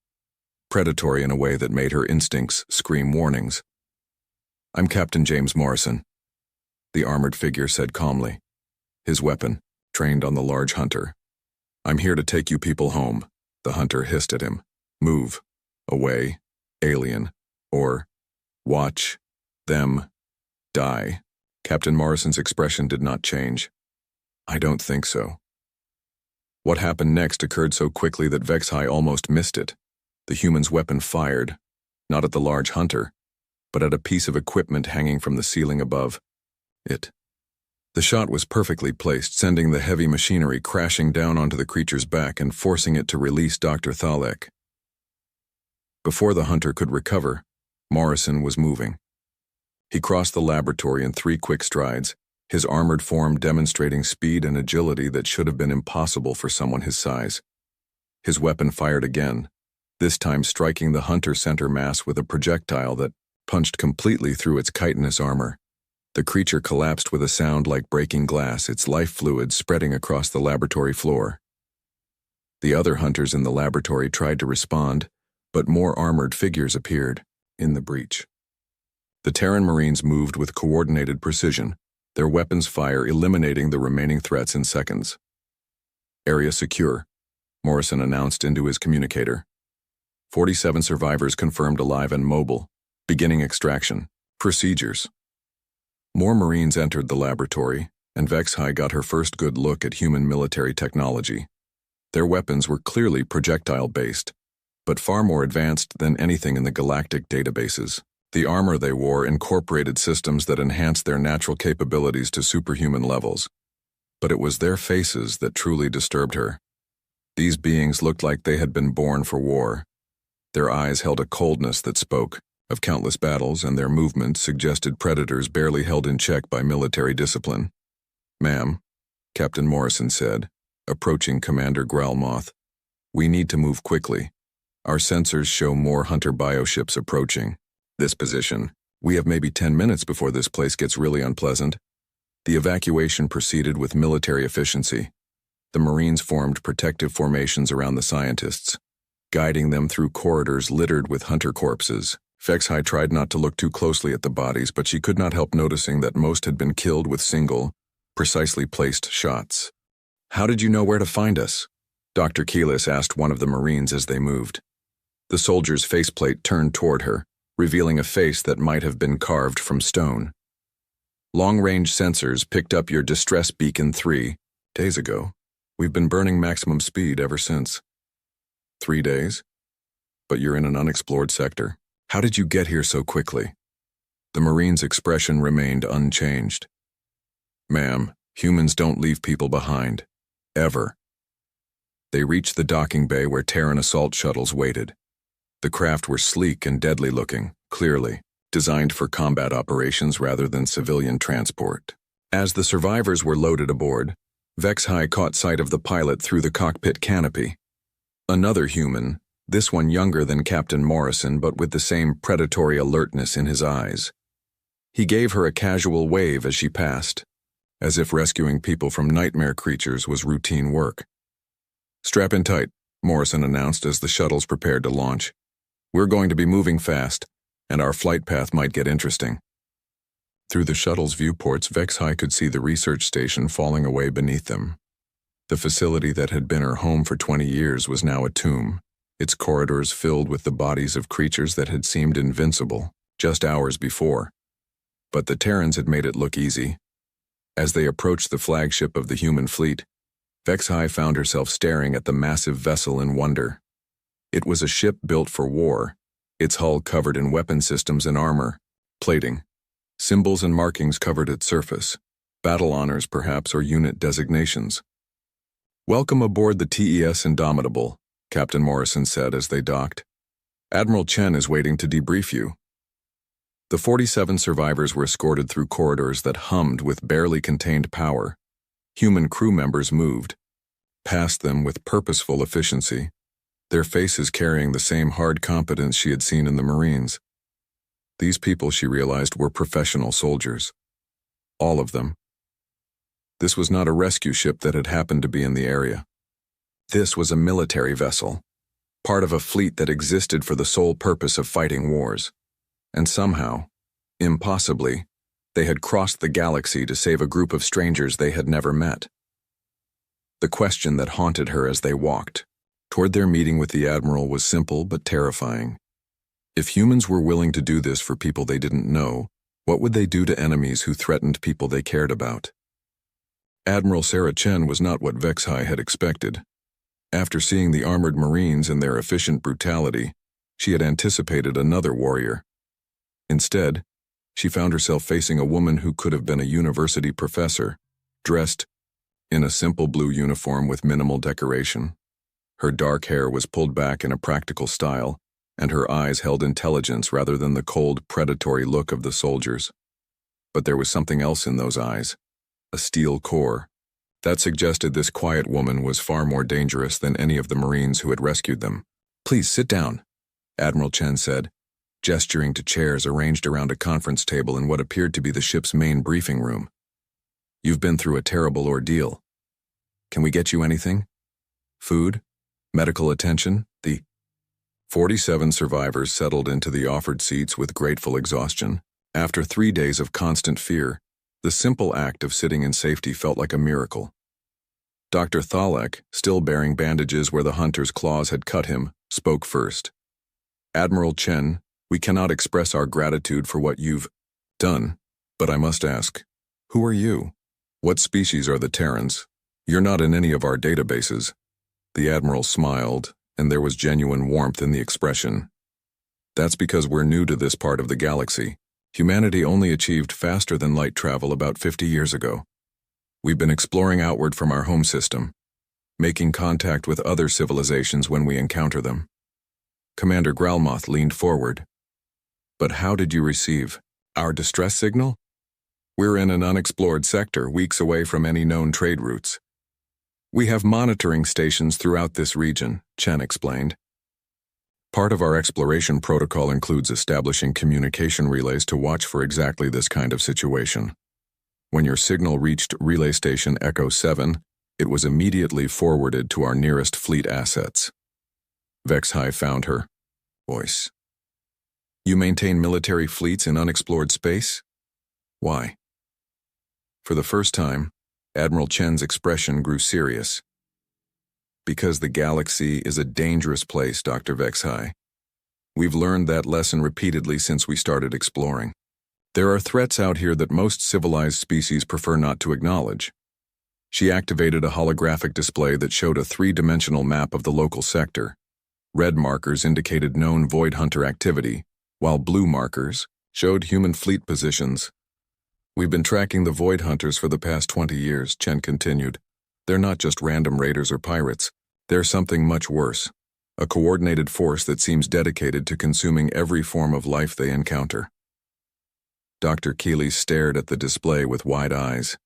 Speaker 1: predatory in a way that made her instincts scream warnings. "I'm Captain James Morrison," the armored figure said calmly, his weapon trained on the large hunter. "I'm here to take you people home," the hunter hissed at him. "Move. Away. Alien. Or watch them die." Captain Morrison's expression did not change. "I don't think so." What happened next occurred so quickly that Vex-High almost missed it. The human's weapon fired, not at the large hunter, but at a piece of equipment hanging from the ceiling above it. The shot was perfectly placed, sending the heavy machinery crashing down onto the creature's back and forcing it to release Dr. Thalek. Before the hunter could recover, Morrison was moving. He crossed the laboratory in 3 quick strides, his armored form demonstrating speed and agility that should have been impossible for someone his size. His weapon fired again, this time striking the hunter center mass with a projectile that punched completely through its chitinous armor. The creature collapsed with a sound like breaking glass, its life fluid spreading across the laboratory floor. The other hunters in the laboratory tried to respond, but more armored figures appeared in the breach. The Terran Marines moved with coordinated precision, their weapons fire eliminating the remaining threats in seconds. "Area secure," Morrison announced into his communicator. 47 survivors confirmed alive and mobile, beginning extraction. Procedures. More Marines entered the laboratory, and Vex-High got her first good look at human military technology. Their weapons were clearly projectile-based, but far more advanced than anything in the galactic databases. The armor they wore incorporated systems that enhanced their natural capabilities to superhuman levels. But it was their faces that truly disturbed her. These beings looked like they had been born for war. Their eyes held a coldness that spoke of countless battles, and their movements suggested predators barely held in check by military discipline. "Ma'am," Captain Morrison said, approaching Commander Growlmoth, "we need to move quickly. Our sensors show more hunter bioships approaching this position. We have maybe 10 minutes before this place gets really unpleasant." The evacuation proceeded with military efficiency. The Marines formed protective formations around the scientists, guiding them through corridors littered with hunter corpses. HFY tried not to look too closely at the bodies, but she could not help noticing that most had been killed with single, precisely placed shots. "How did you know where to find us?" Dr. Keelis asked one of the Marines as they moved. The soldier's faceplate turned toward her, revealing a face that might have been carved from stone. "Long-range sensors picked up your distress beacon 3 days ago. We've been burning maximum speed ever since." 3 days? But you're in an unexplored sector. How did you get here so quickly? The Marine's expression remained unchanged. "Ma'am, humans don't leave people behind. Ever." They reached the docking bay where Terran assault shuttles waited. The craft were sleek and deadly-looking, clearly designed for combat operations rather than civilian transport. As the survivors were loaded aboard, HFY caught sight of the pilot through the cockpit canopy. Another human, this one younger than Captain Morrison but with the same predatory alertness in his eyes. He gave her a casual wave as she passed, as if rescuing people from nightmare creatures was routine work. "Strap in tight," Morrison announced as the shuttles prepared to launch. "We're going to be moving fast, and our flight path might get interesting." Through the shuttle's viewports, HFY could see the research station falling away beneath them. The facility that had been her home for 20 years was now a tomb, its corridors filled with the bodies of creatures that had seemed invincible just hours before. But the Terrans had made it look easy. As they approached the flagship of the human fleet, HFY found herself staring at the massive vessel in wonder. It was a ship built for war, its hull covered in weapon systems and armor, plating. Symbols and markings covered its surface, battle honors perhaps or unit designations. "Welcome aboard the TES Indomitable," Captain Morrison said as they docked. "Admiral Chen is waiting to debrief you." The 47 survivors were escorted through corridors that hummed with barely contained power. Human crew members moved past them with purposeful efficiency, their faces carrying the same hard competence she had seen in the Marines. These people, she realized, were professional soldiers. All of them. This was not a rescue ship that had happened to be in the area. This was a military vessel, part of a fleet that existed for the sole purpose of fighting wars. And somehow, impossibly, they had crossed the galaxy to save a group of strangers they had never met. The question that haunted her as they walked toward their meeting with the Admiral was simple but terrifying. If humans were willing to do this for people they didn't know, what would they do to enemies who threatened people they cared about? Admiral Sarah Chen was not what HFY had expected. After seeing the armored Marines and their efficient brutality, she had anticipated another warrior. Instead, she found herself facing a woman who could have been a university professor, dressed in a simple blue uniform with minimal decoration. Her dark hair was pulled back in a practical style, and her eyes held intelligence rather than the cold, predatory look of the soldiers. But there was something else in those eyes, a steel core, that suggested this quiet woman was far more dangerous than any of the Marines who had rescued them. "Please sit down," Admiral Chen said, gesturing to chairs arranged around a conference table in what appeared to be the ship's main briefing room. "You've been through a terrible ordeal. Can we get you anything? Food? Medical attention?" The 47 survivors settled into the offered seats with grateful exhaustion. After 3 days of constant fear, the simple act of sitting in safety felt like a miracle. Dr. Thalek, still bearing bandages where the hunter's claws had cut him, spoke first. "Admiral Chen, we cannot express our gratitude for what you've done, but I must ask, who are you? What species are the Terrans? You're not in any of our databases." The Admiral smiled, and there was genuine warmth in the expression. "That's because we're new to this part of the galaxy. Humanity only achieved faster-than-light travel about 50 years ago. We've been exploring outward from our home system, making contact with other civilizations when we encounter them." Commander Growlmoth leaned forward. But how did you receive our distress signal? We're in an unexplored sector, weeks away from any known trade routes. We have monitoring stations throughout this region, Chen explained. Part of our exploration protocol includes establishing communication relays to watch for exactly this kind of situation. When your signal reached Relay Station Echo 7, it was immediately forwarded to our nearest fleet assets. Vexhai found her voice. You maintain military fleets in unexplored space? Why? For the first time, Admiral Chen's expression grew serious. Because the galaxy is a dangerous place, Dr. Vexhai. We've learned that lesson repeatedly since we started exploring. There are threats out here that most civilized species prefer not to acknowledge. She activated a holographic display that showed a three-dimensional map of the local sector. Red markers indicated known Void Hunter activity, while blue markers showed human fleet positions. We've been tracking the Void Hunters for the past 20 years, Chen continued. They're not just random raiders or pirates. They're something much worse. A coordinated force that seems dedicated to consuming every form of life they encounter. Dr. Keeley stared at the display with wide eyes.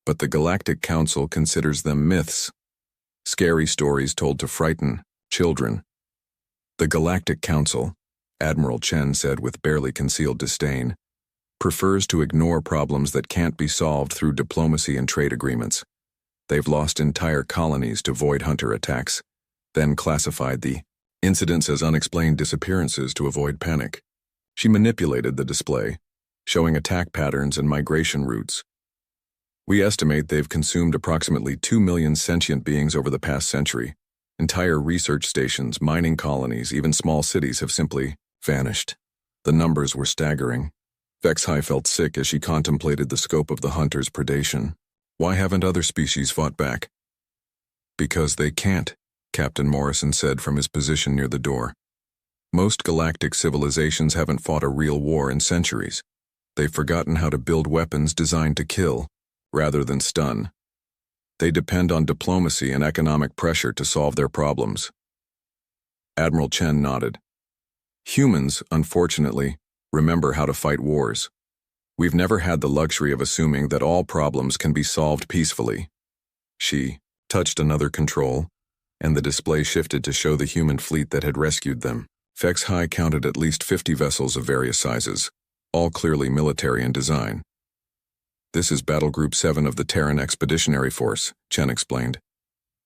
Speaker 1: But the Galactic Council considers them myths. Scary stories told to frighten children. The Galactic Council, Admiral Chen said with barely concealed disdain, prefers to ignore problems that can't be solved through diplomacy and trade agreements. They've lost entire colonies to Void Hunter attacks, then classified the incidents as unexplained disappearances to avoid panic. She manipulated the display, showing attack patterns and migration routes. We estimate they've consumed approximately 2 million sentient beings over the past century. Entire research stations, mining colonies, even small cities have simply vanished. The numbers were staggering. Vexhai felt sick as she contemplated the scope of the hunters' predation. Why haven't other species fought back? Because they can't, Captain Morrison said from his position near the door. Most galactic civilizations haven't fought a real war in centuries. They've forgotten how to build weapons designed to kill, rather than stun. They depend on diplomacy and economic pressure to solve their problems. Admiral Chen nodded. Humans, unfortunately, remember how to fight wars. We've never had the luxury of assuming that all problems can be solved peacefully. She touched another control, and the display shifted to show the human fleet that had rescued them. Vexhai counted at least 50 vessels of various sizes, all clearly military in design. This is Battle Group 7 of the Terran Expeditionary Force, Chen explained.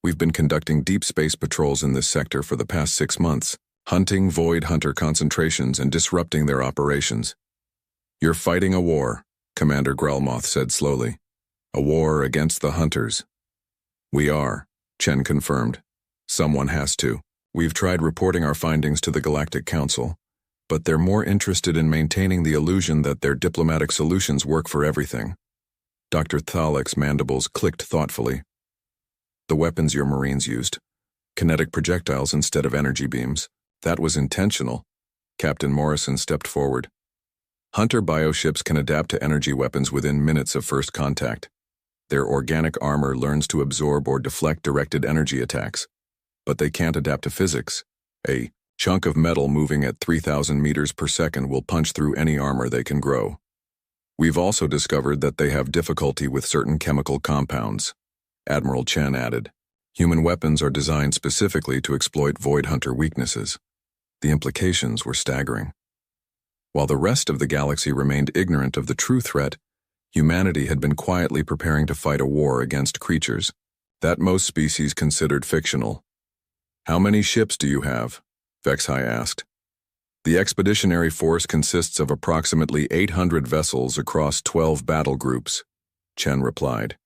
Speaker 1: We've been conducting deep space patrols in this sector for the past 6 months, hunting Void Hunter concentrations and disrupting their operations. You're fighting a war, Commander Grelmoth said slowly. A war against the Hunters. We are, Chen confirmed. Someone has to. We've tried reporting our findings to the Galactic Council, but they're more interested in maintaining the illusion that their diplomatic solutions work for everything. Dr. Thalek's mandibles clicked thoughtfully. The weapons your Marines used. Kinetic projectiles instead of energy beams. That was intentional. Captain Morrison stepped forward. Hunter bioships can adapt to energy weapons within minutes of first contact. Their organic armor learns to absorb or deflect directed energy attacks. But they can't adapt to physics. A chunk of metal moving at 3,000 meters per second will punch through any armor they can grow. We've also discovered that they have difficulty with certain chemical compounds. Admiral Chen added, human weapons are designed specifically to exploit Void Hunter weaknesses. The implications were staggering. While the rest of the galaxy remained ignorant of the true threat, humanity had been quietly preparing to fight a war against creatures that most species considered fictional. How many ships do you have? Vexhai asked. The expeditionary force consists of approximately 800 vessels across 12 battle groups, Chen replied.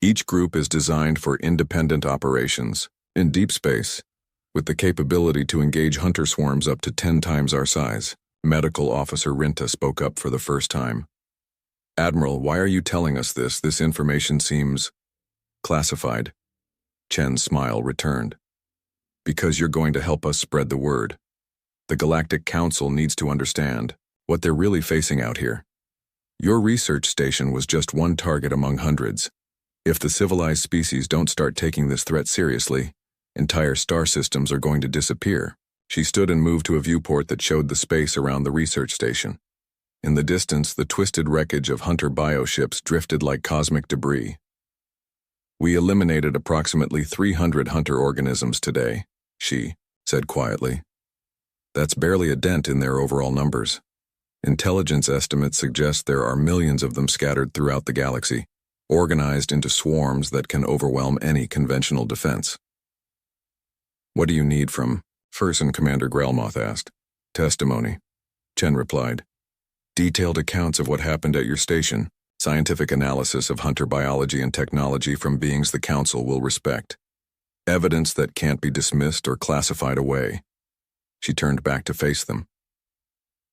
Speaker 1: Each group is designed for independent operations, in deep space, with the capability to engage hunter swarms up to 10 times our size. Medical Officer Rinta spoke up for the first time. Admiral, why are you telling us this? This information seems classified. Chen's smile returned. Because you're going to help us spread the word. The Galactic Council needs to understand what they're really facing out here. Your research station was just one target among hundreds. If the civilized species don't start taking this threat seriously, entire star systems are going to disappear. She stood and moved to a viewport that showed the space around the research station. In the distance, the twisted wreckage of Hunter bioships drifted like cosmic debris. "We eliminated approximately 300 Hunter organisms today," she said quietly. "That's barely a dent in their overall numbers. Intelligence estimates suggest there are millions of them scattered throughout the galaxy, organized into swarms that can overwhelm any conventional defense." "What do you need from Furson?" Commander Grelmoth asked. "Testimony," Chen replied. "Detailed accounts of what happened at your station, scientific analysis of Hunter biology and technology from beings the Council will respect. Evidence that can't be dismissed or classified away." She turned back to face them.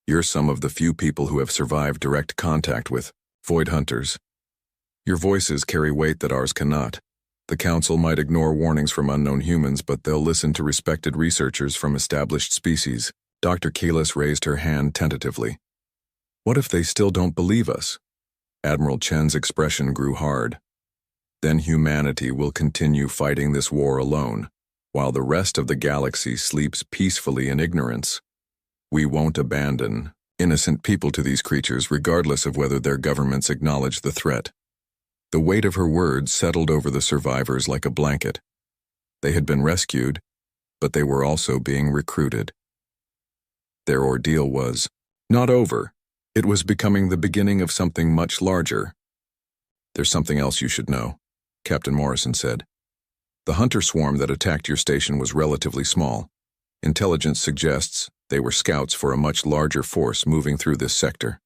Speaker 1: "You're some of the few people who have survived direct contact with Void Hunters. Your voices carry weight that ours cannot. The Council might ignore warnings from unknown humans, but they'll listen to respected researchers from established species." Dr. Keyless raised her hand tentatively. "What if they still don't believe us?" Admiral Chen's expression grew hard. "Then humanity will continue fighting this war alone, while the rest of the galaxy sleeps peacefully in ignorance. We won't abandon innocent people to these creatures, regardless of whether their governments acknowledge the threat." The weight of her words settled over the survivors like a blanket. They had been rescued, but they were also being recruited. Their ordeal was not over. It was becoming the beginning of something much larger. "There's something else you should know," Captain Morrison said. "The Hunter swarm that attacked your station was relatively small. Intelligence suggests they were scouts for a much larger force moving through this sector."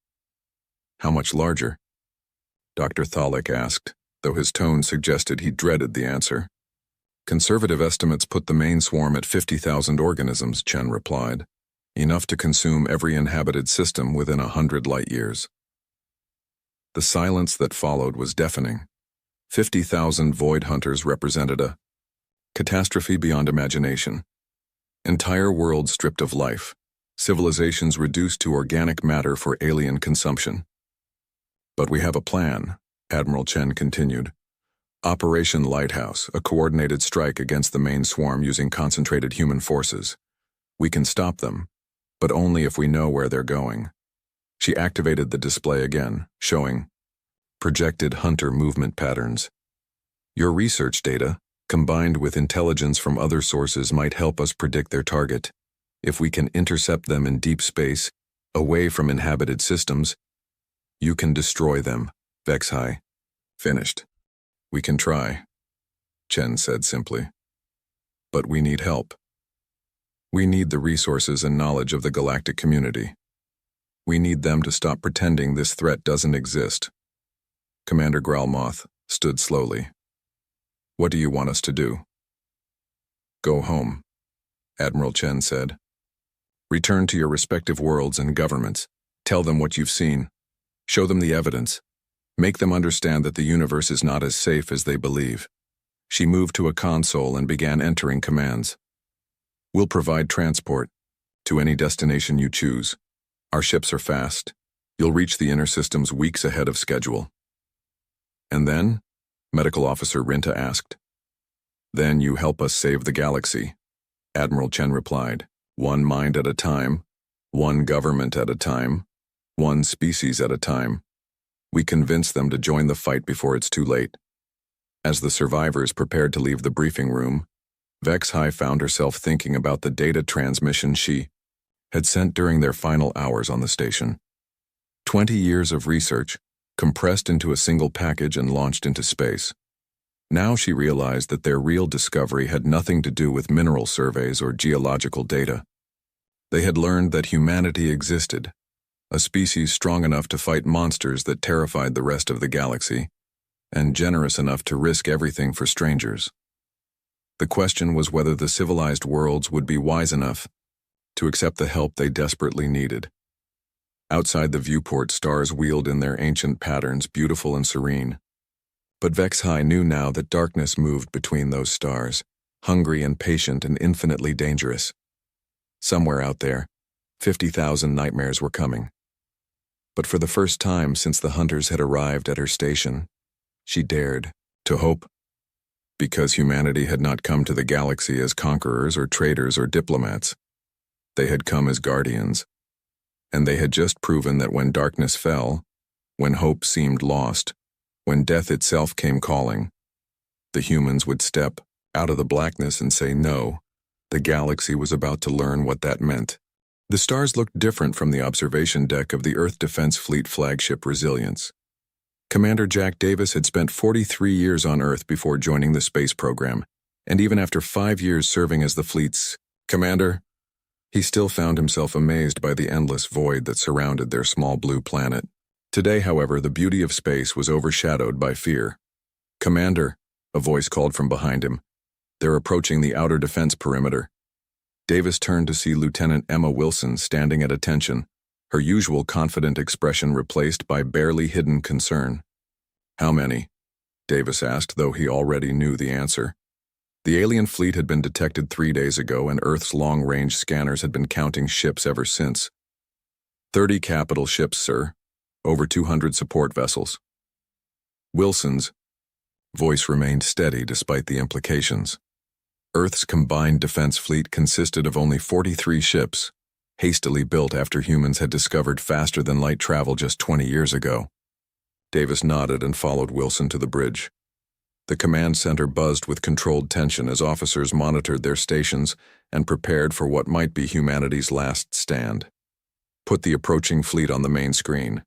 Speaker 1: "How much larger?" Dr. Thalik asked, though his tone suggested he dreaded the answer. "Conservative estimates put the main swarm at 50,000 organisms," Chen replied. "Enough to consume every inhabited system within 100 light-years." The silence that followed was deafening. 50,000 Void Hunters represented a catastrophe beyond imagination. Entire worlds stripped of life, civilizations reduced to organic matter for alien consumption. "But we have a plan," Admiral Chen continued. "Operation Lighthouse, a coordinated strike against the main swarm using concentrated human forces. We can stop them, but only if we know where they're going." She activated the display again, showing projected Hunter movement patterns. "Your research data, combined with intelligence from other sources, might help us predict their target. If we can intercept them in deep space, away from inhabited systems, you can destroy them." Vexhai finished. "We can try," Chen said simply. "But we need help. We need the resources and knowledge of the galactic community. We need them to stop pretending this threat doesn't exist." Commander Gralmoth stood slowly. "What do you want us to do?" "Go home," Admiral Chen said. "Return to your respective worlds and governments. Tell them what you've seen. Show them the evidence. Make them understand that the universe is not as safe as they believe." She moved to a console and began entering commands. "We'll provide transport to any destination you choose. Our ships are fast. You'll reach the inner systems weeks ahead of schedule." "And then?" Medical Officer Rinta asked. "Then you help us save the galaxy," Admiral Chen replied. "One mind at a time, one government at a time, one species at a time. We convince them to join the fight before it's too late." As the survivors prepared to leave the briefing room, Vexhai found herself thinking about the data transmission she had sent during their final hours on the station. 20 years of research, compressed into a single package and launched into space. Now she realized that their real discovery had nothing to do with mineral surveys or geological data. They had learned that humanity existed, a species strong enough to fight monsters that terrified the rest of the galaxy, and generous enough to risk everything for strangers. The question was whether the civilized worlds would be wise enough to accept the help they desperately needed. Outside the viewport, stars wheeled in their ancient patterns, beautiful and serene. But Vexhai knew now that darkness moved between those stars, hungry and patient and infinitely dangerous. Somewhere out there, 50,000 nightmares were coming. But for the first time since the hunters had arrived at her station, she dared to hope. Because humanity had not come to the galaxy as conquerors or traders or diplomats. They had come as guardians, and they had just proven that when darkness fell, when hope seemed lost, when death itself came calling, the humans would step out of the blackness and say no. The galaxy was about to learn what that meant. The stars looked different from the observation deck of the Earth Defense Fleet flagship Resilience. Commander Jack Davis had spent 43 years on Earth before joining the space program, and even after 5 years serving as the fleet's commander, he still found himself amazed by the endless void that surrounded their small blue planet. Today, however, the beauty of space was overshadowed by fear. "Commander," a voice called from behind him. "They're approaching the outer defense perimeter." Davis turned to see Lieutenant Emma Wilson standing at attention, her usual confident expression replaced by barely hidden concern. "How many?" Davis asked, though he already knew the answer. The alien fleet had been detected 3 days ago, and Earth's long-range scanners had been counting ships ever since. 30 capital ships, sir. Over 200 support vessels." Wilson's voice remained steady despite the implications. Earth's combined defense fleet consisted of only 43 ships, hastily built after humans had discovered faster-than-light travel just 20 years ago. Davis nodded and followed Wilson to the bridge. The command center buzzed with controlled tension as officers monitored their stations and prepared for what might be humanity's last stand. "Put the approaching fleet on the main screen,"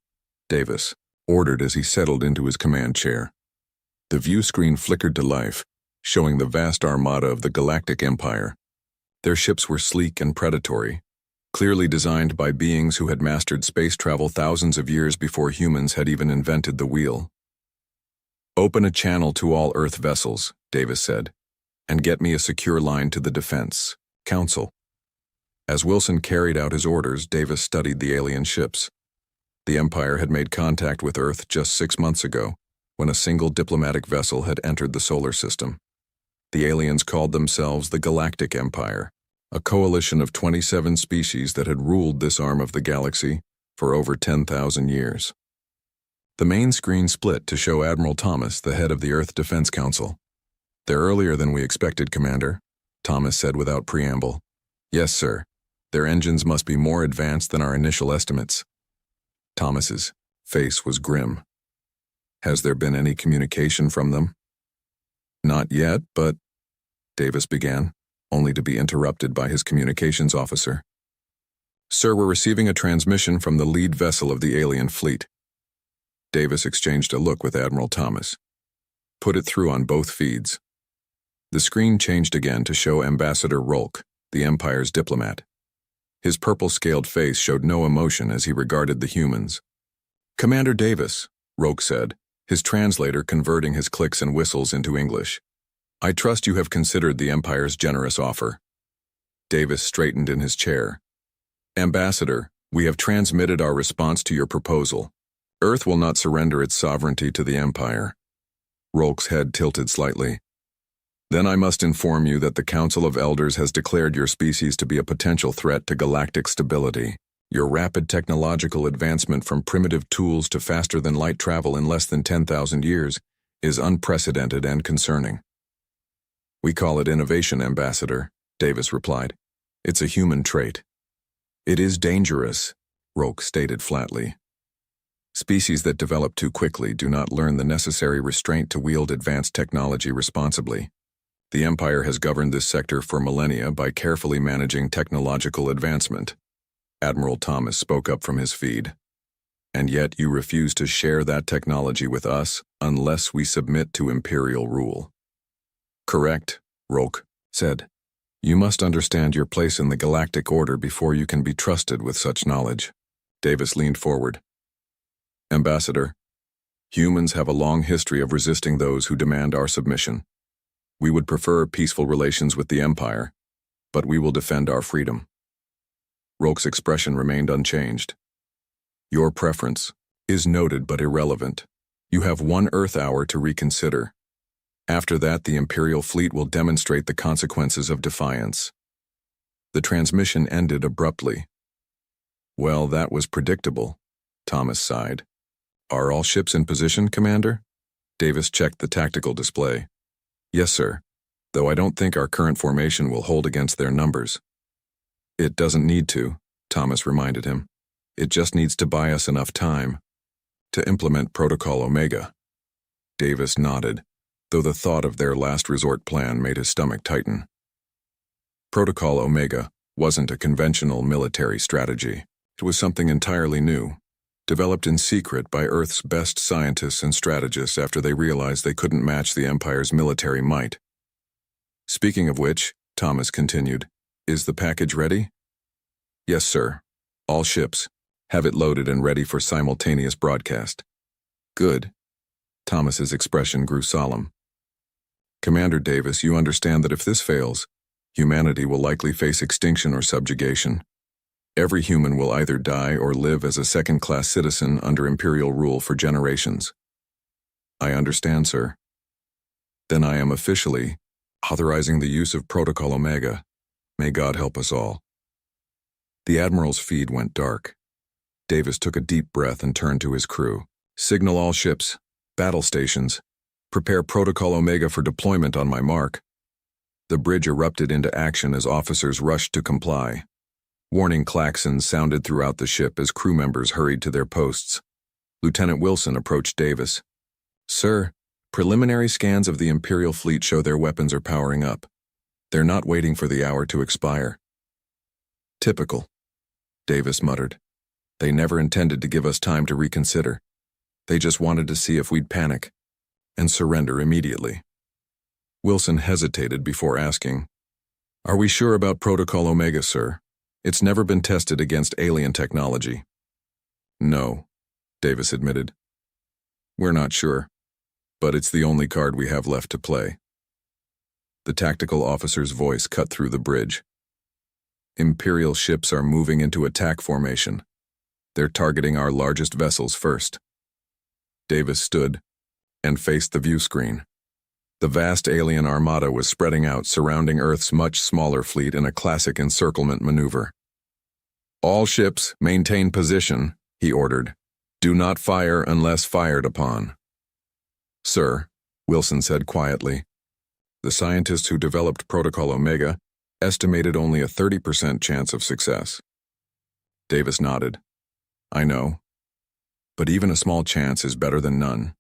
Speaker 1: Davis ordered as he settled into his command chair. The view screen flickered to life, showing the vast armada of the Galactic Empire. Their ships were sleek and predatory, clearly designed by beings who had mastered space travel thousands of years before humans had even invented the wheel. "Open a channel to all Earth vessels," Davis said, "and get me a secure line to the Defense Council." As Wilson carried out his orders, Davis studied the alien ships. The Empire had made contact with Earth just 6 months ago, when a single diplomatic vessel had entered the solar system. The aliens called themselves the Galactic Empire, a coalition of 27 species that had ruled this arm of the galaxy for over 10,000 years. The main screen split to show Admiral Thomas, the head of the Earth Defense Council. "They're earlier than we expected, Commander," Thomas said without preamble. "Yes, sir. Their engines must be more advanced than our initial estimates." Thomas's face was grim. "Has there been any communication from them?" "Not yet, but," Davis began, only to be interrupted by his communications officer. "Sir, we're receiving a transmission from the lead vessel of the alien fleet." Davis exchanged a look with Admiral Thomas. "Put it through on both feeds." The screen changed again to show Ambassador Rolk, the Empire's diplomat. His purple-scaled face showed no emotion as he regarded the humans. "Commander Davis," Rolk said, his translator converting his clicks and whistles into English. "I trust you have considered the Empire's generous offer." Davis straightened in his chair. "Ambassador, we have transmitted our response to your proposal. Earth will not surrender its sovereignty to the Empire." Rolk's head tilted slightly. "Then I must inform you that the Council of Elders has declared your species to be a potential threat to galactic stability. Your rapid technological advancement from primitive tools to faster-than-light travel in less than 10,000 years is unprecedented and concerning." "We call it innovation, Ambassador," Davis replied. "It's a human trait." "It is dangerous," Rolk stated flatly. "Species that develop too quickly do not learn the necessary restraint to wield advanced technology responsibly. The Empire has governed this sector for millennia by carefully managing technological advancement." Admiral Thomas spoke up from his feed. "And yet you refuse to share that technology with us unless we submit to Imperial rule." "Correct," Rolk said. "You must understand your place in the Galactic Order before you can be trusted with such knowledge." Davis leaned forward. "Ambassador, humans have a long history of resisting those who demand our submission. We would prefer peaceful relations with the Empire, but we will defend our freedom." Rolk's expression remained unchanged. "Your preference is noted but irrelevant. You have 1 Earth hour to reconsider. After that, the Imperial fleet will demonstrate the consequences of defiance." The transmission ended abruptly. "Well, that was predictable," Thomas sighed. "Are all ships in position, Commander?" Davis checked the tactical display. "Yes, sir, though I don't think our current formation will hold against their numbers." It doesn't need to, Thomas reminded him. It just needs to buy us enough time to implement Protocol Omega. Davis nodded, though the thought of their last resort plan made his stomach tighten. Protocol Omega wasn't a conventional military strategy. It was something entirely new, developed in secret by Earth's best scientists and strategists after they realized they couldn't match the Empire's military might. Speaking of which, Thomas continued, is the package ready? Yes, sir. All ships. Have it loaded and ready for simultaneous broadcast. Good. Thomas's expression grew solemn. Commander Davis, you understand that if this fails, humanity will likely face extinction or subjugation. Every human will either die or live as a second-class citizen under Imperial rule for generations. I understand, sir. Then I am officially authorizing the use of Protocol Omega. May God help us all. The Admiral's feed went dark. Davis took a deep breath and turned to his crew. Signal all ships, battle stations. Prepare Protocol Omega for deployment on my mark. The bridge erupted into action as officers rushed to comply. Warning klaxons sounded throughout the ship as crew members hurried to their posts. Lieutenant Wilson approached Davis. Sir, preliminary scans of the Imperial fleet show their weapons are powering up. They're not waiting for the hour to expire. Typical, Davis muttered. They never intended to give us time to reconsider. They just wanted to see if we'd panic and surrender immediately. Wilson hesitated before asking, Are we sure about Protocol Omega, sir? It's never been tested against alien technology. No, Davis admitted. We're not sure, but it's the only card we have left to play. The tactical officer's voice cut through the bridge. Imperial ships are moving into attack formation. They're targeting our largest vessels first. Davis stood and faced the view screen. The vast alien armada was spreading out, surrounding Earth's much smaller fleet in a classic encirclement maneuver. All ships, maintain position, he ordered. Do not fire unless fired upon. Sir, Wilson said quietly. The scientists who developed Protocol Omega estimated only a 30% chance of success. Davis nodded. I know. But even a small chance is better than none.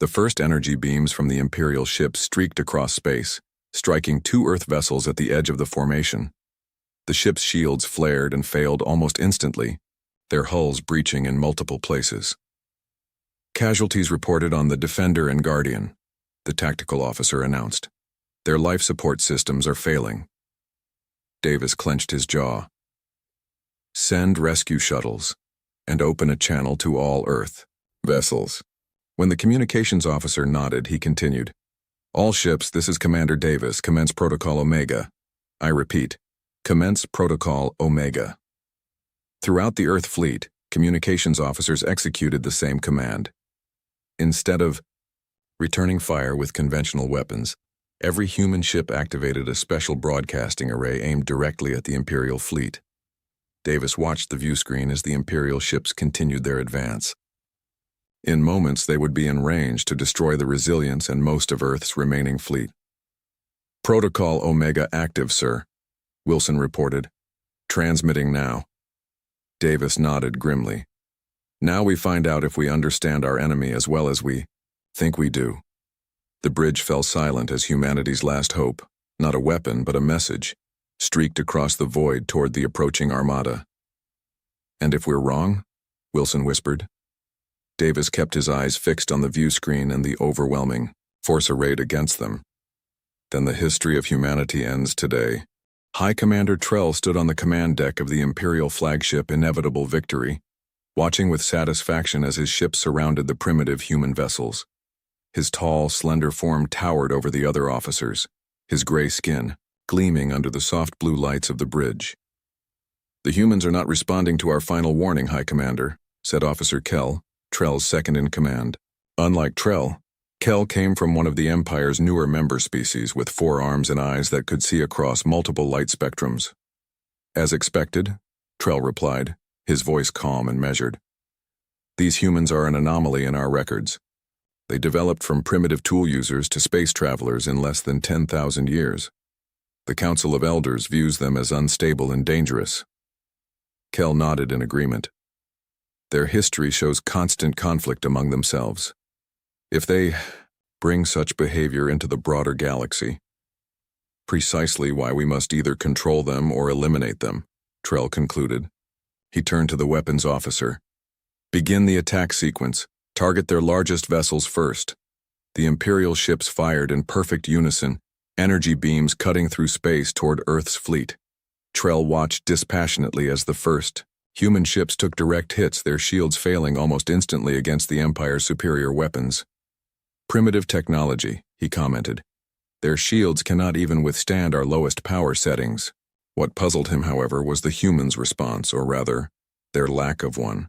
Speaker 1: The first energy beams from the Imperial ship streaked across space, striking 2 Earth vessels at the edge of the formation. The ship's shields flared and failed almost instantly, their hulls breaching in multiple places. Casualties reported on the Defender and Guardian, the tactical officer announced. Their life support systems are failing. Davis clenched his jaw. Send rescue shuttles and open a channel to all Earth vessels. When the communications officer nodded, he continued, All ships, this is Commander Davis, commence Protocol Omega. I repeat, commence Protocol Omega. Throughout the Earth fleet, communications officers executed the same command. Instead of returning fire with conventional weapons, every human ship activated a special broadcasting array aimed directly at the Imperial fleet. Davis watched the view screen as the Imperial ships continued their advance. In moments, they would be in range to destroy the resilience and most of Earth's remaining fleet. Protocol Omega active, sir, Wilson reported. Transmitting now. Davis nodded grimly. Now we find out if we understand our enemy as well as we think we do. The bridge fell silent as humanity's last hope, not a weapon but a message, streaked across the void toward the approaching armada. And if we're wrong? Wilson whispered. Davis kept his eyes fixed on the view screen and the overwhelming force arrayed against them. Then the history of humanity ends today. High Commander Trell stood on the command deck of the Imperial flagship Inevitable Victory, watching with satisfaction as his ship surrounded the primitive human vessels. His tall, slender form towered over the other officers, his gray skin gleaming under the soft blue lights of the bridge. The humans are not responding to our final warning, High Commander, said Officer Kell, Trell's second-in-command. Unlike Trell, Kell came from one of the Empire's newer member species with 4 arms and eyes that could see across multiple light spectrums. As expected, Trell replied, his voice calm and measured. These humans are an anomaly in our records. They developed from primitive tool users to space travelers in less than 10,000 years. The Council of Elders views them as unstable and dangerous. Kel nodded in agreement. Their history shows constant conflict among themselves. If they bring such behavior into the broader galaxy, precisely why we must either control them or eliminate them, Trell concluded. He turned to the weapons officer. Begin the attack sequence. Target their largest vessels first. The Imperial ships fired in perfect unison, energy beams cutting through space toward Earth's fleet. Trell watched dispassionately as the first human ships took direct hits, their shields failing almost instantly against the Empire's superior weapons. Primitive technology, he commented. Their shields cannot even withstand our lowest power settings. What puzzled him, however, was the humans' response, or rather, their lack of one.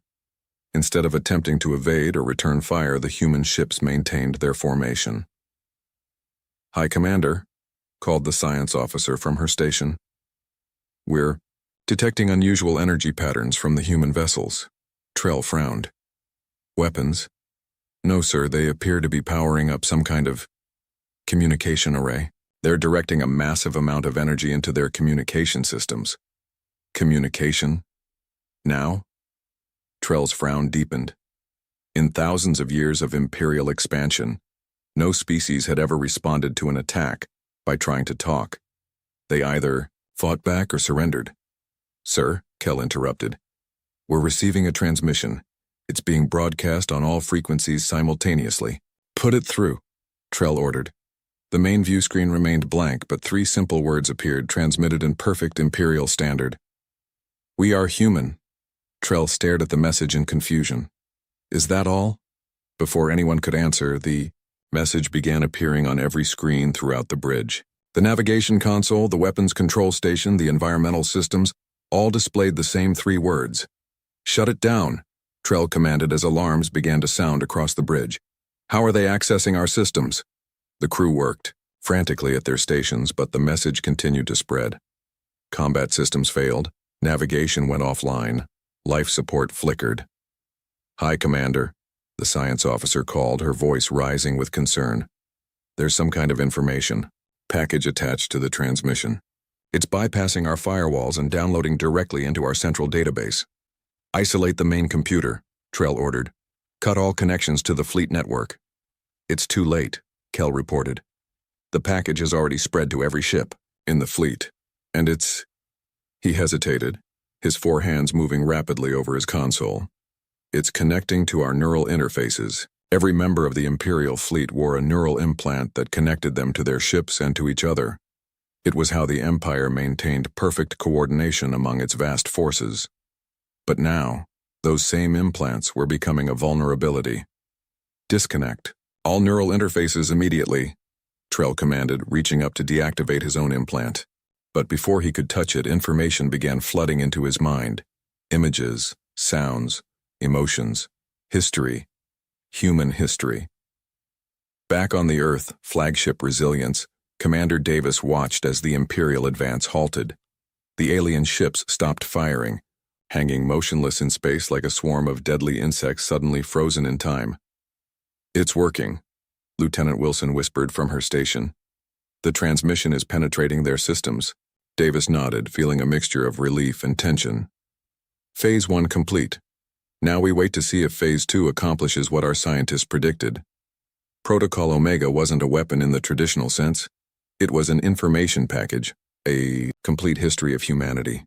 Speaker 1: Instead of attempting to evade or return fire, the human ships maintained their formation. "High Commander," called the science officer from her station. "We're detecting unusual energy patterns from the human vessels." Trell frowned. "Weapons?" "No, sir, they appear to be powering up some kind of communication array. They're directing a massive amount of energy into their communication systems." "Communication? Now?" Trell's frown deepened. In thousands of years of Imperial expansion, no species had ever responded to an attack by trying to talk. They either fought back or surrendered. "Sir," Kel interrupted, "we're receiving a transmission. It's being broadcast on all frequencies simultaneously." "Put it through," Trell ordered. The main view screen remained blank, but 3 simple words appeared, transmitted in perfect Imperial standard. "We are human." Trell stared at the message in confusion. "Is that all?" Before anyone could answer, the message began appearing on every screen throughout the bridge. The navigation console, the weapons control station, the environmental systems, all displayed the same 3 words. "Shut it down," Trell commanded as alarms began to sound across the bridge. "How are they accessing our systems?" The crew worked frantically at their stations, but the message continued to spread. Combat systems failed, navigation went offline, life support flickered. "High Commander," the science officer called, her voice rising with concern. "There's some kind of information package attached to the transmission. It's bypassing our firewalls and downloading directly into our central database." "Isolate the main computer," Trell ordered. "Cut all connections to the fleet network." "It's too late," Kel reported. "The package has already spread to every ship in the fleet, and it's—" He hesitated, his 4 hands moving rapidly over his console. "It's connecting to our neural interfaces. Every member of the Imperial fleet wore a neural implant that connected them to their ships and to each other. It was how the Empire maintained perfect coordination among its vast forces. But now, those same implants were becoming a vulnerability. Disconnect all neural interfaces immediately, Trell commanded, reaching up to deactivate his own implant. But before he could touch it, information began flooding into his mind. Images, sounds, emotions, history, human history. Back on the Earth, flagship Resilience, Commander Davis watched as the Imperial advance halted. The alien ships stopped firing, hanging motionless in space like a swarm of deadly insects suddenly frozen in time. "It's working," Lieutenant Wilson whispered from her station. "The transmission is penetrating their systems." Davis nodded, feeling a mixture of relief and tension. "Phase 1 complete. Now we wait to see if Phase 2 accomplishes what our scientists predicted." Protocol Omega wasn't a weapon in the traditional sense. It was an information package, a complete history of humanity.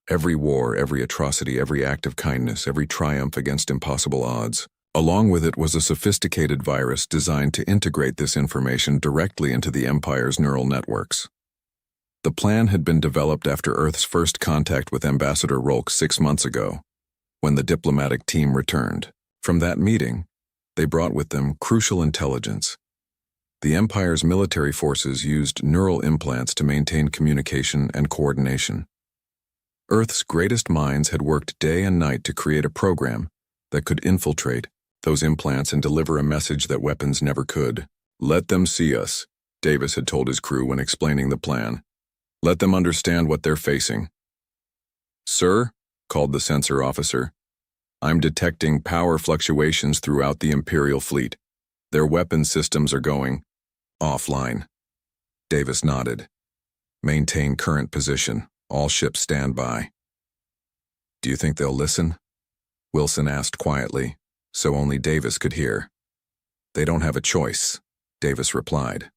Speaker 1: Every war, every atrocity, every act of kindness, every triumph against impossible odds. Along with it was a sophisticated virus designed to integrate this information directly into the Empire's neural networks. The plan had been developed after Earth's first contact with Ambassador Rolk 6 months ago, when the diplomatic team returned. From that meeting, they brought with them crucial intelligence. The Empire's military forces used neural implants to maintain communication and coordination. Earth's greatest minds had worked day and night to create a program that could infiltrate those implants and deliver a message that weapons never could. "Let them see us," Davis had told his crew when explaining the plan. "Let them understand what they're facing." "Sir," called the sensor officer, "I'm detecting power fluctuations throughout the Imperial fleet. Their weapon systems are going offline." Davis nodded. Maintain current position. All ships stand by. Do you think they'll listen? Wilson asked quietly, so only Davis could hear. They don't have a choice, Davis replied.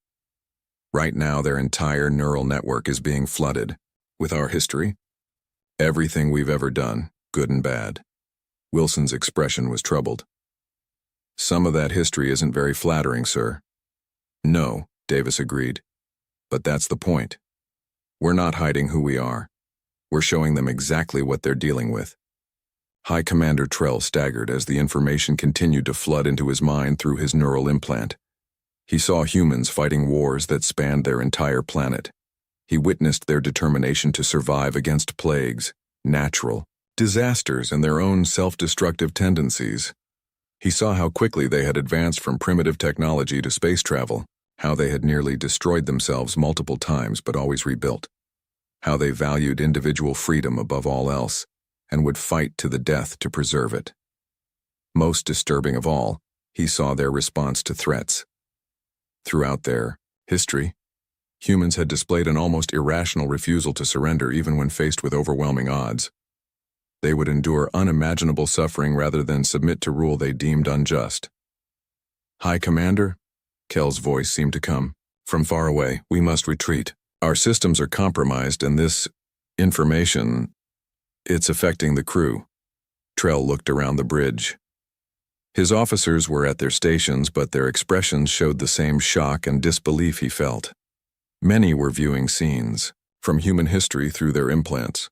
Speaker 1: Right now their entire neural network is being flooded with our history. Everything we've ever done, good and bad. Wilson's expression was troubled. Some of that history isn't very flattering, sir. No, Davis agreed. But that's the point. We're not hiding who we are. We're showing them exactly what they're dealing with. High Commander Trell staggered as the information continued to flood into his mind through his neural implant. He saw humans fighting wars that spanned their entire planet. He witnessed their determination to survive against plagues, natural disasters, and their own self-destructive tendencies. He saw how quickly they had advanced from primitive technology to space travel, how they had nearly destroyed themselves multiple times but always rebuilt, how they valued individual freedom above all else and would fight to the death to preserve it. Most disturbing of all, he saw their response to threats. Throughout their history, humans had displayed an almost irrational refusal to surrender even when faced with overwhelming odds. They would endure unimaginable suffering rather than submit to rule they deemed unjust. High Commander? Kell's voice seemed to come from far away. We must retreat. Our systems are compromised and this information, it's affecting the crew. Trell looked around the bridge. His officers were at their stations, but their expressions showed the same shock and disbelief he felt. Many were viewing scenes from human history through their implants,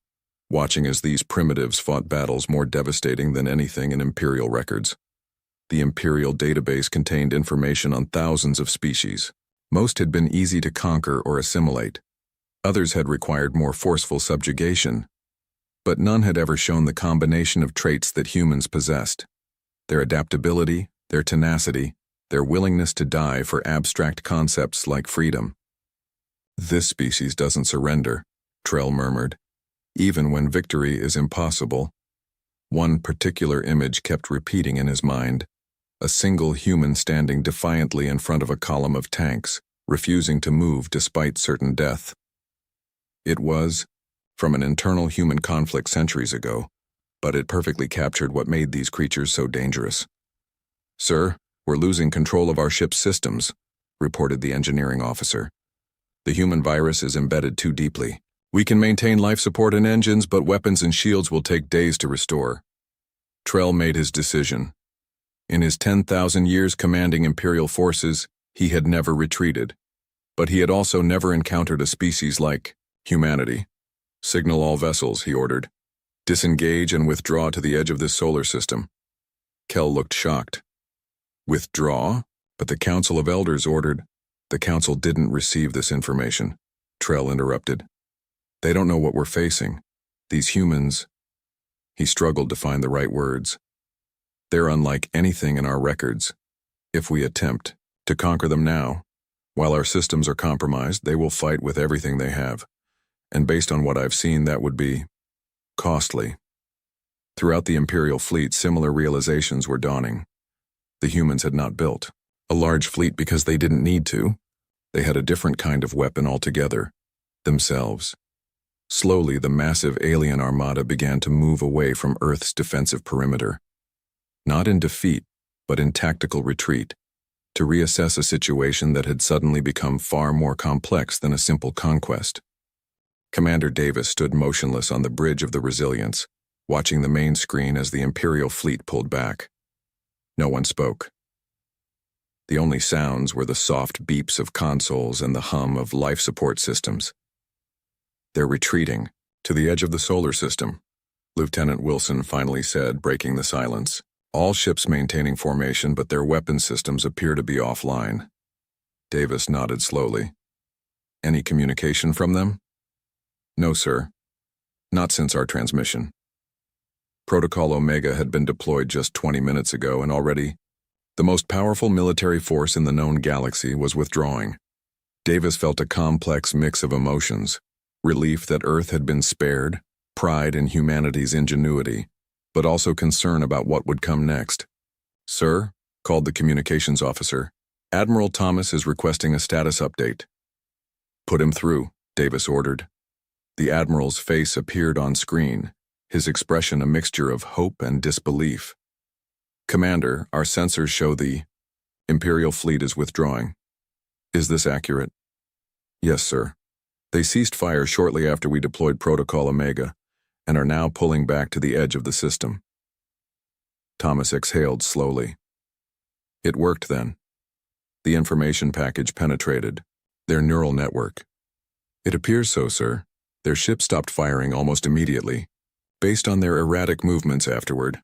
Speaker 1: watching as these primitives fought battles more devastating than anything in Imperial records. The Imperial database contained information on thousands of species. Most had been easy to conquer or assimilate. Others had required more forceful subjugation. But none had ever shown the combination of traits that humans possessed. Their adaptability, their tenacity, their willingness to die for abstract concepts like freedom. This species doesn't surrender, Trell murmured, even when victory is impossible. One particular image kept repeating in his mind, a single human standing defiantly in front of a column of tanks, refusing to move despite certain death. It was from an internal human conflict centuries ago, but it perfectly captured what made these creatures so dangerous. Sir, we're losing control of our ship's systems, reported the engineering officer. The human virus is embedded too deeply. We can maintain life support and engines, but weapons and shields will take days to restore. Trell made his decision. In his 10,000 years commanding Imperial forces, he had never retreated. But he had also never encountered a species like humanity. Signal all vessels, he ordered. Disengage and withdraw to the edge of this solar system. Kell looked shocked. Withdraw? But the Council of Elders ordered. The Council didn't receive this information, Trell interrupted. They don't know what we're facing. These humans... He struggled to find the right words. They're unlike anything in our records. If we attempt to conquer them now, while our systems are compromised, they will fight with everything they have. And based on what I've seen, that would be costly. Throughout the Imperial fleet, similar realizations were dawning. The humans had not built a large fleet because they didn't need to. They had a different kind of weapon altogether, themselves. Slowly, the massive alien armada began to move away from Earth's defensive perimeter. Not in defeat, but in tactical retreat, to reassess a situation that had suddenly become far more complex than a simple conquest. Commander Davis stood motionless on the bridge of the Resilience, watching the main screen as the Imperial fleet pulled back. No one spoke. The only sounds were the soft beeps of consoles and the hum of life support systems. They're retreating, to the edge of the solar system, Lieutenant Wilson finally said, breaking the silence. All ships maintaining formation, but their weapon systems appear to be offline. Davis nodded slowly. Any communication from them? No, sir. Not since our transmission. Protocol Omega had been deployed just 20 minutes ago, and already the most powerful military force in the known galaxy was withdrawing. Davis felt a complex mix of emotions. Relief that Earth had been spared, pride in humanity's ingenuity, but also concern about what would come next. Sir, called the communications officer, Admiral Thomas is requesting a status update. Put him through, Davis ordered. The Admiral's face appeared on screen, his expression a mixture of hope and disbelief. Commander, our sensors show the Imperial fleet is withdrawing. Is this accurate? Yes, sir. They ceased fire shortly after we deployed Protocol Omega and are now pulling back to the edge of the system. Thomas exhaled slowly. It worked then. The information package penetrated their neural network. It appears so, sir. Their ship stopped firing almost immediately, based on their erratic movements afterward.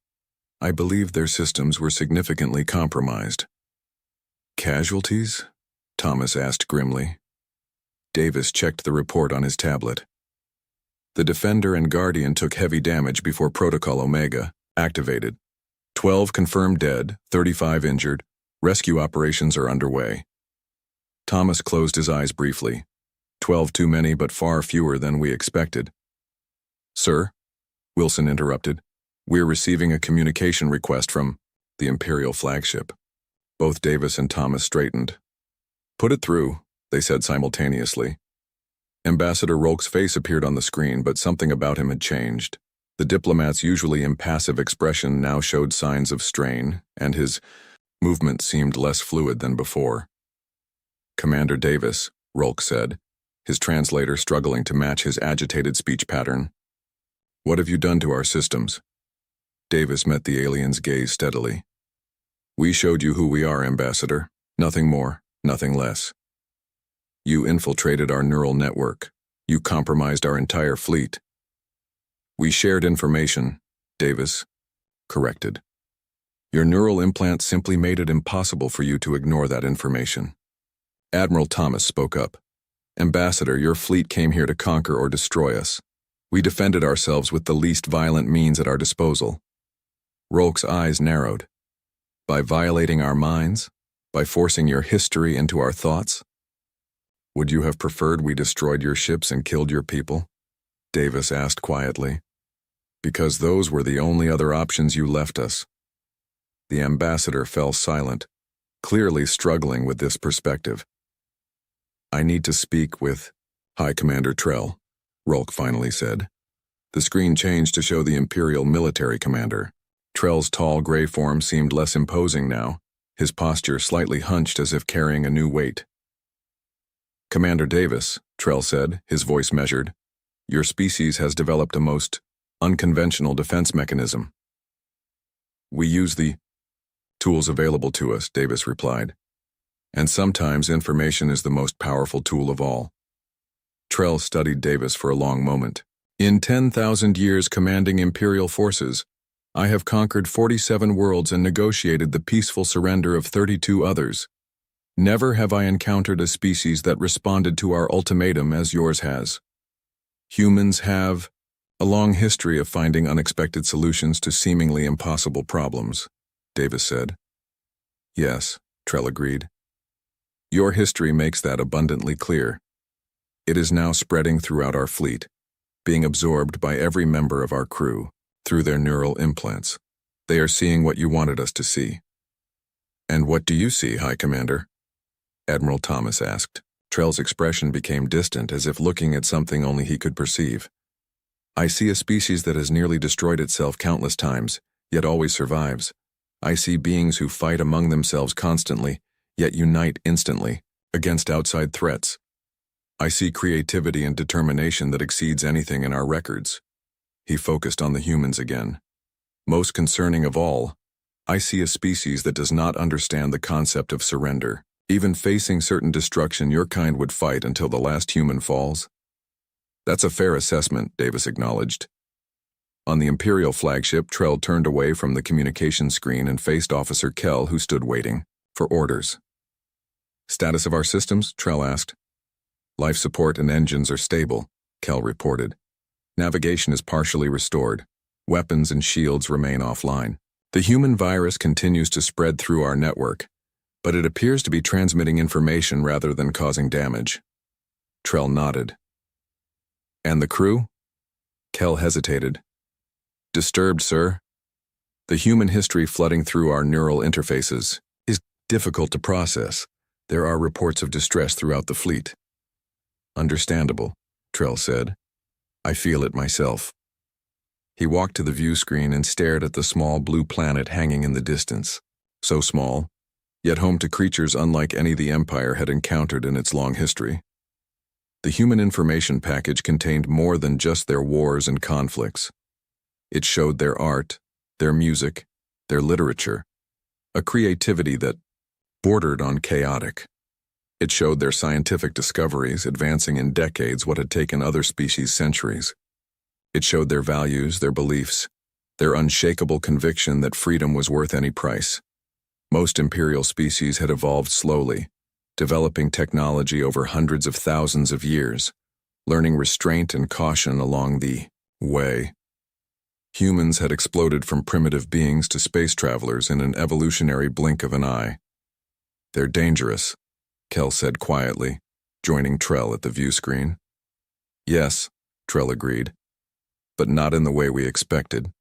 Speaker 1: I believe their systems were significantly compromised. Casualties? Thomas asked grimly. Davis checked the report on his tablet. The Defender and Guardian took heavy damage before Protocol Omega activated. 12 confirmed dead, 35 injured. Rescue operations are underway. Thomas closed his eyes briefly. 12 too many, but far fewer than we expected. Sir, Wilson interrupted. We're receiving a communication request from the Imperial flagship. Both Davis and Thomas straightened. Put it through, they said simultaneously. Ambassador Rolk's face appeared on the screen, but something about him had changed. The diplomat's usually impassive expression now showed signs of strain, and his movement seemed less fluid than before. Commander Davis, Rolk said, his translator struggling to match his agitated speech pattern. What have you done to our systems? Davis met the alien's gaze steadily. We showed you who we are, Ambassador. Nothing more, nothing less. You infiltrated our neural network. You compromised our entire fleet. We shared information, Davis corrected. Your neural implant simply made it impossible for you to ignore that information. Admiral Thomas spoke up. Ambassador, your fleet came here to conquer or destroy us. We defended ourselves with the least violent means at our disposal. Rolk's eyes narrowed. By violating our minds? By forcing your history into our thoughts? Would you have preferred we destroyed your ships and killed your people? Davis asked quietly. Because those were the only other options you left us. The ambassador fell silent, clearly struggling with this perspective. I need to speak with High Commander Trell, Rolk finally said. The screen changed to show the Imperial military commander. Trell's tall gray form seemed less imposing now, his posture slightly hunched as if carrying a new weight. Commander Davis, Trell said, his voice measured, your species has developed a most unconventional defense mechanism. We use the tools available to us, Davis replied. And sometimes information is the most powerful tool of all. Trell studied Davis for a long moment. In 10,000 years commanding Imperial forces, I have conquered 47 worlds and negotiated the peaceful surrender of 32 others. Never have I encountered a species that responded to our ultimatum as yours has. Humans have a long history of finding unexpected solutions to seemingly impossible problems, Davis said. Yes, Trell agreed. Your history makes that abundantly clear. It is now spreading throughout our fleet, being absorbed by every member of our crew through their neural implants. They are seeing what you wanted us to see. And what do you see, High Commander? Admiral Thomas asked. Trell's expression became distant, as if looking at something only he could perceive. I see a species that has nearly destroyed itself countless times, yet always survives. I see beings who fight among themselves constantly, yet unite instantly, against outside threats. I see creativity and determination that exceeds anything in our records. He focused on the humans again. Most concerning of all, I see a species that does not understand the concept of surrender. Even facing certain destruction, your kind would fight until the last human falls. That's a fair assessment, Davis acknowledged. On the Imperial flagship, Trell turned away from the communication screen and faced Officer Kell, who stood waiting for orders. Status of our systems? Trell asked. Life support and engines are stable, Kell reported. Navigation is partially restored. Weapons and shields remain offline. The human virus continues to spread through our network, but it appears to be transmitting information rather than causing damage. Trell nodded. And the crew? Kell hesitated. Disturbed, sir. The human history flooding through our neural interfaces is difficult to process. There are reports of distress throughout the fleet. Understandable, Trell said. I feel it myself. He walked to the view screen and stared at the small blue planet hanging in the distance. So small, yet home to creatures unlike any the Empire had encountered in its long history. The human information package contained more than just their wars and conflicts. It showed their art, their music, their literature, a creativity that bordered on chaotic. It showed their scientific discoveries advancing in decades what had taken other species centuries. It showed their values, their beliefs, their unshakable conviction that freedom was worth any price. Most imperial species had evolved slowly, developing technology over hundreds of thousands of years, learning restraint and caution along the way. Humans had exploded from primitive beings to space travelers in an evolutionary blink of an eye. They're dangerous, Kell said quietly, joining Trell at the view screen. Yes, Trell agreed, but not in the way we expected.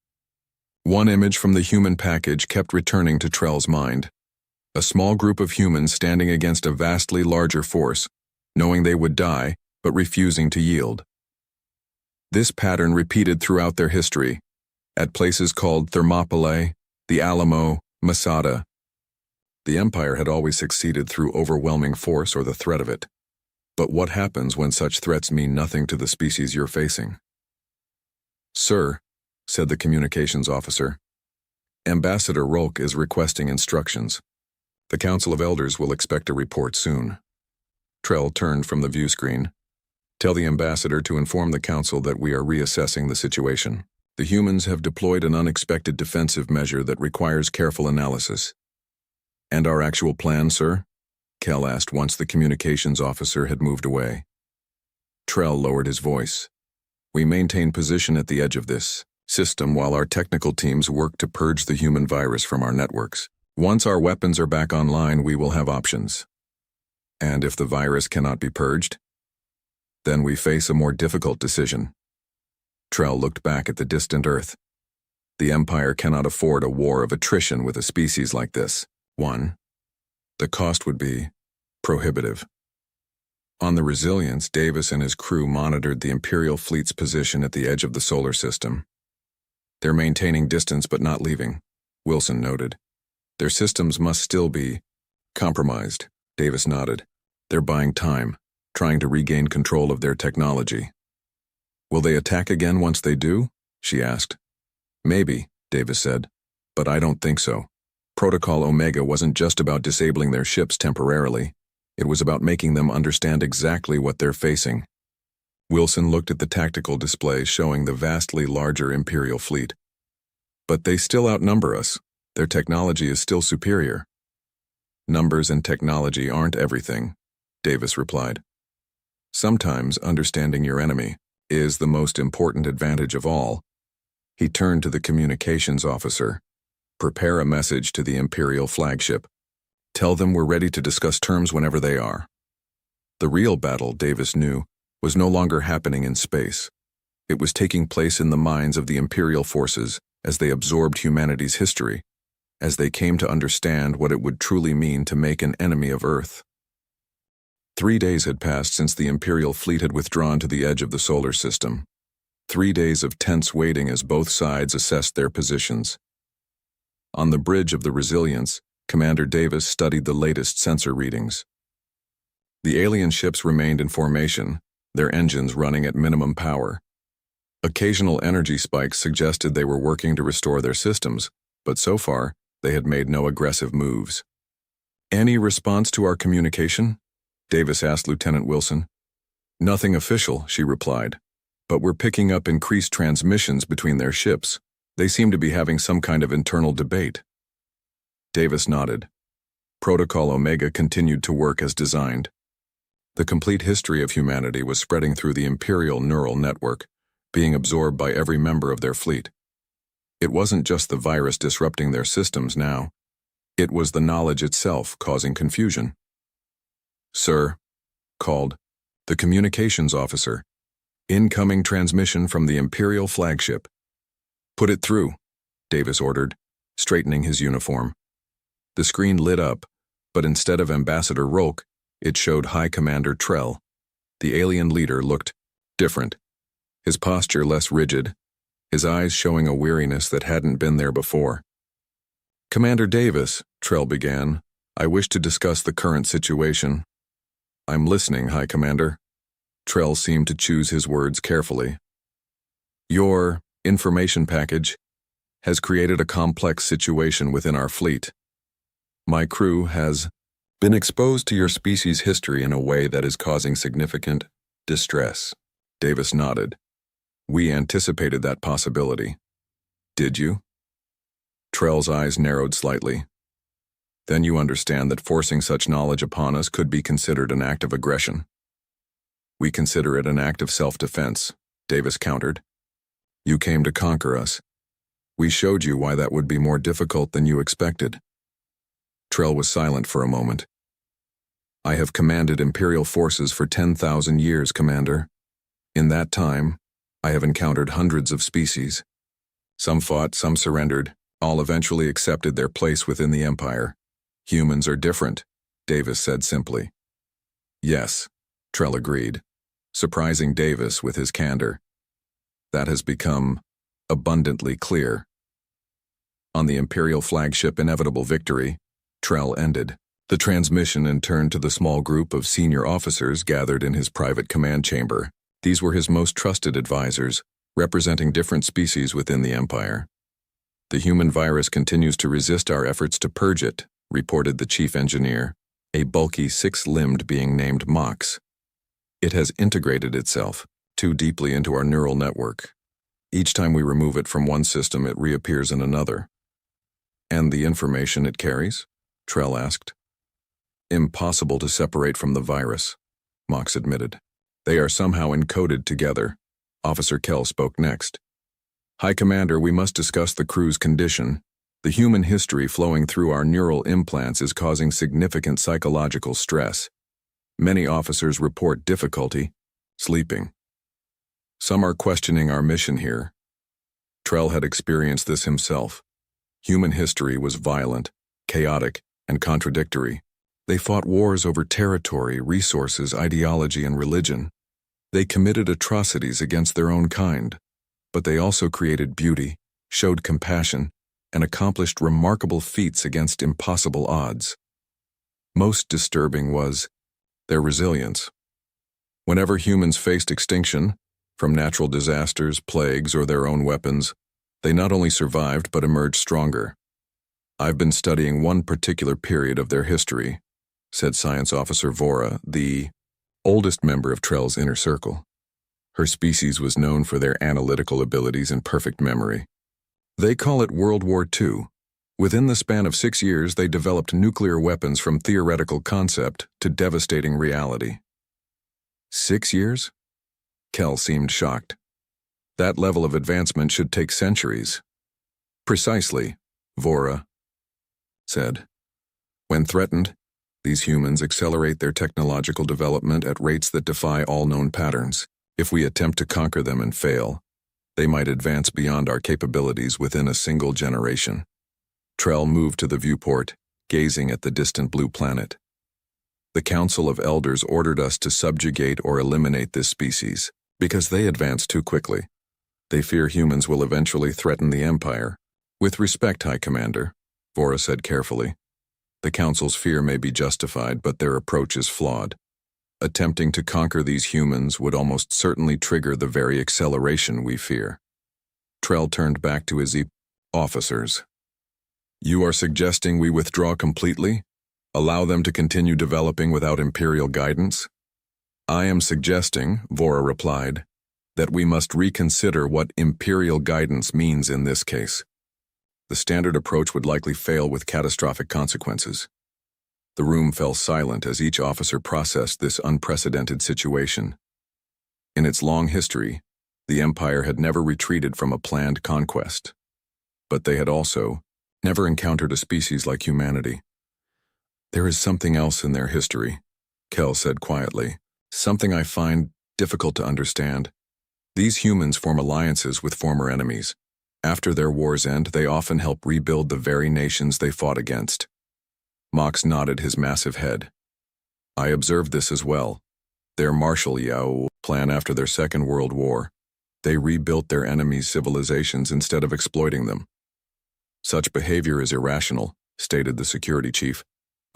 Speaker 1: One image from the human package kept returning to Trell's mind. A small group of humans standing against a vastly larger force, knowing they would die, but refusing to yield. This pattern repeated throughout their history, at places called Thermopylae, the Alamo, Masada. The Empire had always succeeded through overwhelming force or the threat of it. But what happens when such threats mean nothing to the species you're facing? Sir, said the communications officer, Ambassador Rolk is requesting instructions. The Council of Elders will expect a report soon. Trell turned from the view screen. Tell the ambassador to inform the Council that we are reassessing the situation. The humans have deployed an unexpected defensive measure that requires careful analysis. And our actual plan, sir? Kell asked once the communications officer had moved away. Trell lowered his voice. We maintain position at the edge of this system while our technical teams work to purge the human virus from our networks. Once our weapons are back online, we will have options. And if the virus cannot be purged, then we face a more difficult decision. Trell looked back at the distant Earth. The Empire cannot afford a war of attrition with a species like this. 1. The cost would be prohibitive. On the Resilience, Davis and his crew monitored the Imperial fleet's position at the edge of the solar system. They're maintaining distance but not leaving, Wilson noted. Their systems must still be compromised, Davis nodded. They're buying time, trying to regain control of their technology. Will they attack again once they do? She asked. Maybe, Davis said, but I don't think so. Protocol Omega wasn't just about disabling their ships temporarily. It was about making them understand exactly what they're facing. Wilson looked at the tactical display showing the vastly larger Imperial fleet. But they still outnumber us. Their technology is still superior. Numbers and technology aren't everything, Davis replied. Sometimes understanding your enemy is the most important advantage of all. He turned to the communications officer. Prepare a message to the Imperial flagship. Tell them we're ready to discuss terms whenever they are. The real battle, Davis knew, was no longer happening in space. It was taking place in the minds of the Imperial forces as they absorbed humanity's history, as they came to understand what it would truly mean to make an enemy of Earth. 3 days had passed since the Imperial fleet had withdrawn to the edge of the solar system. 3 days of tense waiting as both sides assessed their positions. On the bridge of the Resilience, Commander Davis studied the latest sensor readings. The alien ships remained in formation, their engines running at minimum power. Occasional energy spikes suggested they were working to restore their systems, but so far, they had made no aggressive moves. Any response to our communication? Davis asked Lieutenant Wilson. Nothing official, she replied, but we're picking up increased transmissions between their ships. They seem to be having some kind of internal debate. Davis nodded. Protocol Omega continued to work as designed. The complete history of humanity was spreading through the Imperial neural network, being absorbed by every member of their fleet. It wasn't just the virus disrupting their systems now. It was the knowledge itself causing confusion. Sir, called the communications officer. Incoming transmission from the Imperial flagship. Put it through, Davis ordered, straightening his uniform. The screen lit up, but instead of Ambassador Rolk, it showed High Commander Trell. The alien leader looked different. His posture less rigid, his eyes showing a weariness that hadn't been there before. "Commander Davis," Trell began, "I wish to discuss the current situation." "I'm listening, High Commander." Trell seemed to choose his words carefully. "Your information package has created a complex situation within our fleet. My crew has been exposed to your species' history in a way that is causing significant distress." Davis nodded. "We anticipated that possibility." "Did you?" Trell's eyes narrowed slightly. "Then you understand that forcing such knowledge upon us could be considered an act of aggression." "We consider it an act of self-defense," Davis countered. "You came to conquer us. We showed you why that would be more difficult than you expected." Trell was silent for a moment. "I have commanded Imperial forces for 10,000 years, Commander. In that time, I have encountered hundreds of species. Some fought, some surrendered, all eventually accepted their place within the Empire. Humans are different," Davis said simply. "Yes," Trell agreed, surprising Davis with his candor. "That has become abundantly clear." On the Imperial flagship Inevitable Victory, Trell ended the transmission and turned to the small group of senior officers gathered in his private command chamber. These were his most trusted advisors, representing different species within the Empire. "The human virus continues to resist our efforts to purge it," reported the chief engineer, a bulky six-limbed being named Mox. "It has integrated itself too deeply into our neural network. Each time we remove it from one system, it reappears in another." "And the information it carries?" Trell asked. "Impossible to separate from the virus," Mox admitted. "They are somehow encoded together." Officer Kell spoke next. "High Commander, we must discuss the crew's condition. The human history flowing through our neural implants is causing significant psychological stress. Many officers report difficulty sleeping. Some are questioning our mission here." Trell had experienced this himself. Human history was violent, chaotic, and contradictory. They fought wars over territory, resources, ideology, and religion. They committed atrocities against their own kind, but they also created beauty, showed compassion, and accomplished remarkable feats against impossible odds. Most disturbing was their resilience. Whenever humans faced extinction, from natural disasters, plagues, or their own weapons, they not only survived but emerged stronger. "I've been studying one particular period of their history," said Science Officer Vora, the oldest member of Trell's inner circle. "Her species was known for their analytical abilities and perfect memory. They call it World War II. Within the span of 6 years, they developed nuclear weapons from theoretical concept to devastating reality." 6 years? Kell seemed shocked. "That level of advancement should take centuries." "Precisely," Vora said. "When threatened, these humans accelerate their technological development at rates that defy all known patterns. If we attempt to conquer them and fail, they might advance beyond our capabilities within a single generation." Trell moved to the viewport, gazing at the distant blue planet. "The Council of Elders ordered us to subjugate or eliminate this species, because they advance too quickly. They fear humans will eventually threaten the Empire." "With respect, High Commander," Vora said carefully. "The Council's fear may be justified, but their approach is flawed. Attempting to conquer these humans would almost certainly trigger the very acceleration we fear." Trell turned back to his officers. "You are suggesting we withdraw completely? Allow them to continue developing without Imperial guidance?" "I am suggesting," Vora replied, "that we must reconsider what Imperial guidance means in this case. The standard approach would likely fail with catastrophic consequences." The room fell silent as each officer processed this unprecedented situation. In its long history, the Empire had never retreated from a planned conquest. But they had also never encountered a species like humanity. "There is something else in their history," Kell said quietly. "Something I find difficult to understand. These humans form alliances with former enemies. After their wars end, they often help rebuild the very nations they fought against." Mox nodded his massive head. "I observed this as well. Their Marshall Yao plan after their Second World War. They rebuilt their enemies' civilizations instead of exploiting them. Such behavior is irrational, stated the security chief,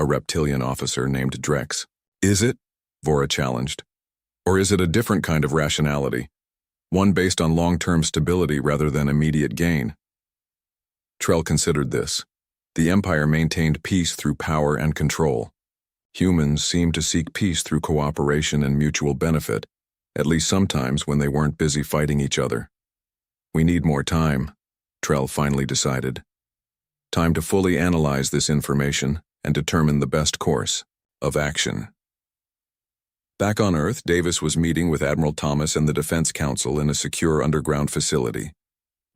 Speaker 1: a reptilian officer named Drex. Is it? Vora challenged. Or is it a different kind of rationality? One based on long-term stability rather than immediate gain? Trell considered this. The Empire maintained peace through power and control. Humans seemed to seek peace through cooperation and mutual benefit, at least sometimes when they weren't busy fighting each other. We need more time, Trell finally decided. Time to fully analyze this information and determine the best course of action. Back on Earth, Davis was meeting with Admiral Thomas and the Defense Council in a secure underground facility.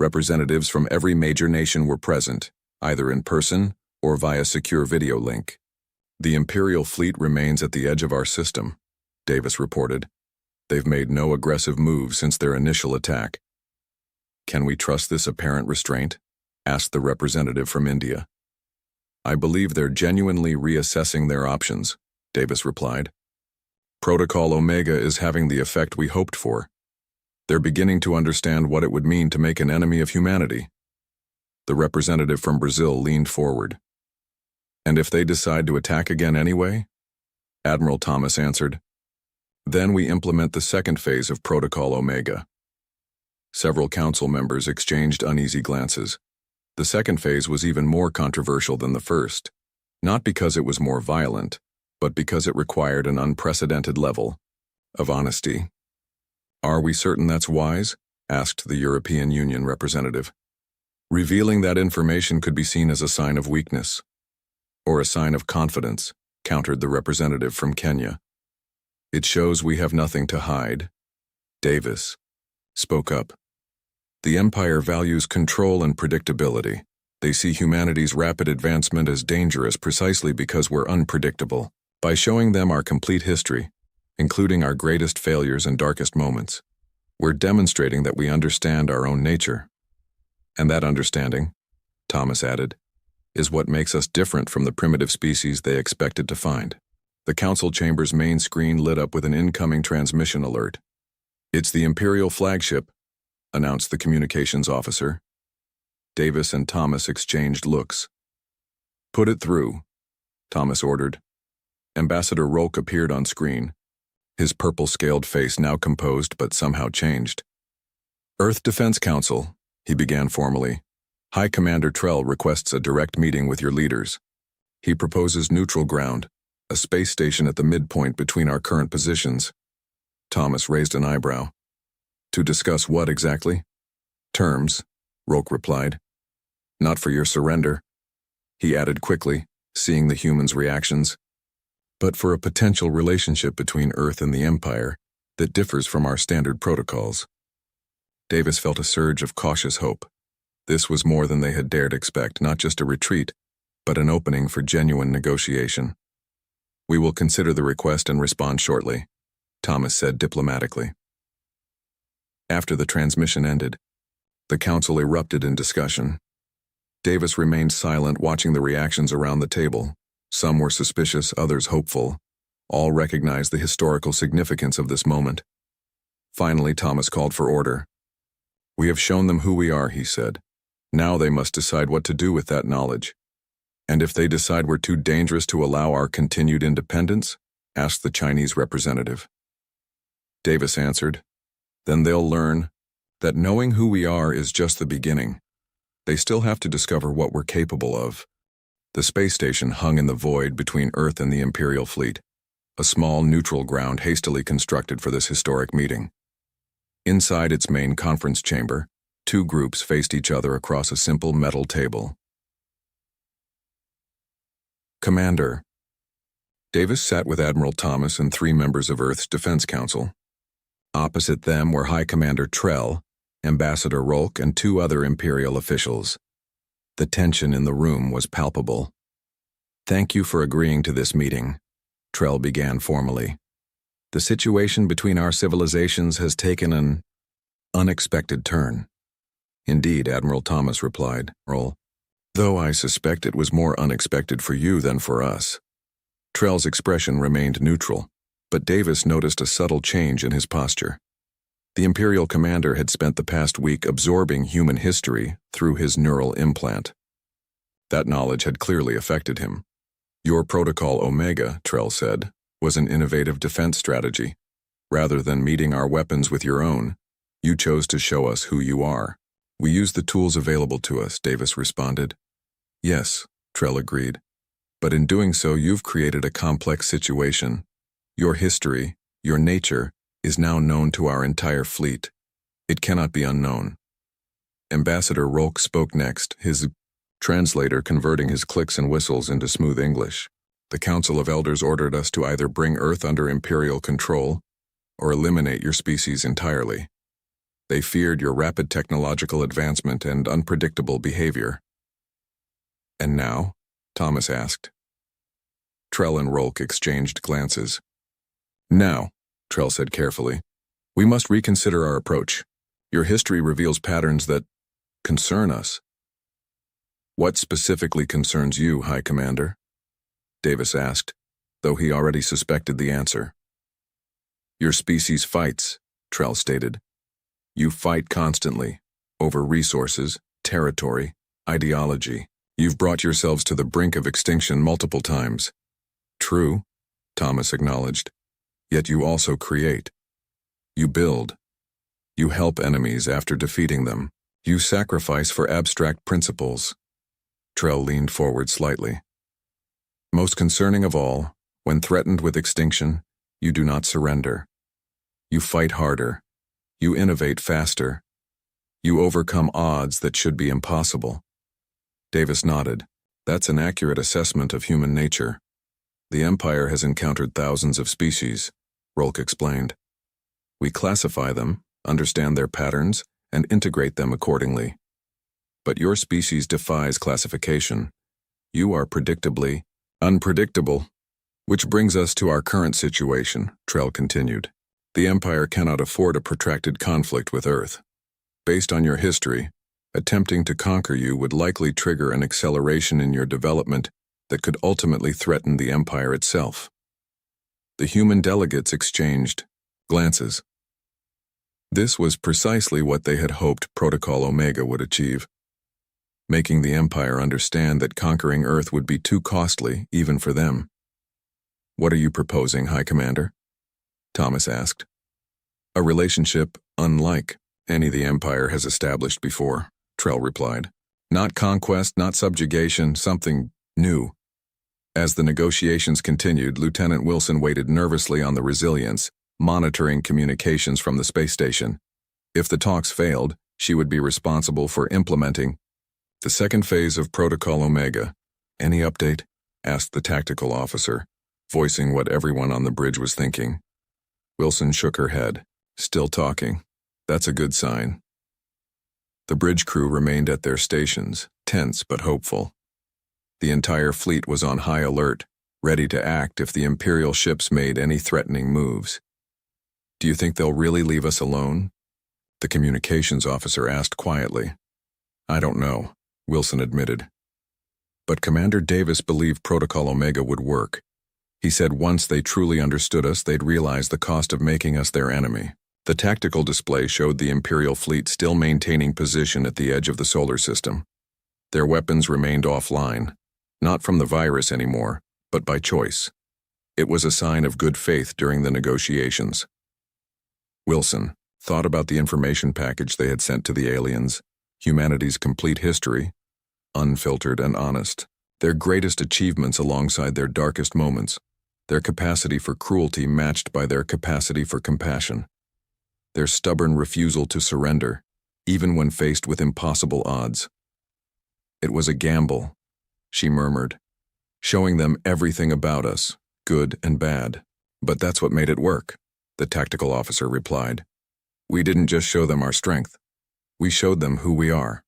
Speaker 1: Representatives from every major nation were present, either in person or via secure video link. The Imperial fleet remains at the edge of our system, Davis reported. They've made no aggressive moves since their initial attack. Can we trust this apparent restraint? Asked the representative from India. I believe they're genuinely reassessing their options, Davis replied. Protocol Omega is having the effect we hoped for. They're beginning to understand what it would mean to make an enemy of humanity. The representative from Brazil leaned forward. And if they decide to attack again anyway? Admiral Thomas answered. Then we implement the second phase of Protocol Omega. Several council members exchanged uneasy glances. The second phase was even more controversial than the first, not because it was more violent, but because it required an unprecedented level of honesty. Are we certain that's wise? Asked the European Union representative. Revealing that information could be seen as a sign of weakness, or a sign of confidence, countered the representative from Kenya. It shows we have nothing to hide. Davis spoke up. The Empire values control and predictability. They see humanity's rapid advancement as dangerous precisely because we're unpredictable. By showing them our complete history, including our greatest failures and darkest moments, we're demonstrating that we understand our own nature. And that understanding, Thomas added, is what makes us different from the primitive species they expected to find. The council chamber's main screen lit up with an incoming transmission alert. It's the Imperial flagship, announced the communications officer. Davis and Thomas exchanged looks. Put it through, Thomas ordered. Ambassador Rolk appeared on screen, his purple-scaled face now composed but somehow changed. Earth Defense Council, he began formally. High Commander Trell requests a direct meeting with your leaders. He proposes neutral ground, a space station at the midpoint between our current positions. Thomas raised an eyebrow. To discuss what exactly? Terms, Rolk replied. Not for your surrender, he added quickly, seeing the humans' reactions, but for a potential relationship between Earth and the Empire that differs from our standard protocols. Davis felt a surge of cautious hope. This was more than they had dared expect, not just a retreat, but an opening for genuine negotiation. We will consider the request and respond shortly, Thomas said diplomatically. After the transmission ended, the council erupted in discussion. Davis remained silent, watching the reactions around the table. Some were suspicious, others hopeful. All recognized the historical significance of this moment. Finally, Thomas called for order. We have shown them who we are, he said. Now they must decide what to do with that knowledge. And if they decide we're too dangerous to allow our continued independence? Asked the Chinese representative. Davis answered, then they'll learn that knowing who we are is just the beginning. They still have to discover what we're capable of. The space station hung in the void between Earth and the Imperial fleet, a small neutral ground hastily constructed for this historic meeting. Inside its main conference chamber, two groups faced each other across a simple metal table. Commander. Davis sat with Admiral Thomas and 3 members of Earth's Defense Council. Opposite them were High Commander Trell, Ambassador Rolk, and 2 other Imperial officials. The tension in the room was palpable. Thank you for agreeing to this meeting, Trell began formally. The situation between our civilizations has taken an unexpected turn. Indeed, Admiral Thomas replied, though I suspect it was more unexpected for you than for us. Trell's expression remained neutral. But Davis noticed a subtle change in his posture. The Imperial commander had spent the past week absorbing human history through his neural implant. That knowledge had clearly affected him. Your Protocol Omega, Trell said, was an innovative defense strategy. Rather than meeting our weapons with your own, you chose to show us who you are. We used the tools available to us, Davis responded. Yes, Trell agreed. But in doing so, you've created a complex situation. Your history, your nature, is now known to our entire fleet. It cannot be unknown. Ambassador Rolk spoke next, his translator converting his clicks and whistles into smooth English. The Council of Elders ordered us to either bring Earth under Imperial control or eliminate your species entirely. They feared your rapid technological advancement and unpredictable behavior. And now? Thomas asked. Trell and Rolk exchanged glances. Now, Trell said carefully, we must reconsider our approach. Your history reveals patterns that concern us. What specifically concerns you, High Commander? Davis asked, though he already suspected the answer. Your species fights, Trell stated. You fight constantly, over resources, territory, ideology. You've brought yourselves to the brink of extinction multiple times. True, Thomas acknowledged. Yet you also create. You build. You help enemies after defeating them. You sacrifice for abstract principles. Trell leaned forward slightly. Most concerning of all, when threatened with extinction, you do not surrender. You fight harder. You innovate faster. You overcome odds that should be impossible. Davis nodded. That's an accurate assessment of human nature. The Empire has encountered thousands of species, Rolk explained. We classify them, understand their patterns, and integrate them accordingly. But your species defies classification. You are predictably unpredictable. Which brings us to our current situation, Trell continued. The Empire cannot afford a protracted conflict with Earth. Based on your history, attempting to conquer you would likely trigger an acceleration in your development that could ultimately threaten the Empire itself. The human delegates exchanged glances. This was precisely what they had hoped Protocol Omega would achieve, making the Empire understand that conquering Earth would be too costly even for them. What are you proposing, High Commander? Thomas asked. A relationship unlike any the Empire has established before, Trell replied. Not conquest, not subjugation, something new. As the negotiations continued, Lieutenant Wilson waited nervously on the Resilience, monitoring communications from the space station. If the talks failed, she would be responsible for implementing the second phase of Protocol Omega. Any update? Asked the tactical officer, voicing what everyone on the bridge was thinking. Wilson shook her head. Still talking. That's a good sign. The bridge crew remained at their stations, tense but hopeful. The entire fleet was on high alert, ready to act if the Imperial ships made any threatening moves. Do you think they'll really leave us alone? The communications officer asked quietly. I don't know, Wilson admitted. But Commander Davis believed Protocol Omega would work. He said once they truly understood us, they'd realize the cost of making us their enemy. The tactical display showed the Imperial fleet still maintaining position at the edge of the solar system. Their weapons remained offline, not from the virus anymore, but by choice. It was a sign of good faith during the negotiations. Wilson thought about the information package they had sent to the aliens, humanity's complete history, unfiltered and honest, their greatest achievements alongside their darkest moments, their capacity for cruelty matched by their capacity for compassion, their stubborn refusal to surrender, even when faced with impossible odds. It was a gamble, she murmured, showing them everything about us, good and bad. But that's what made it work, the tactical officer replied. We didn't just show them our strength. We showed them who we are.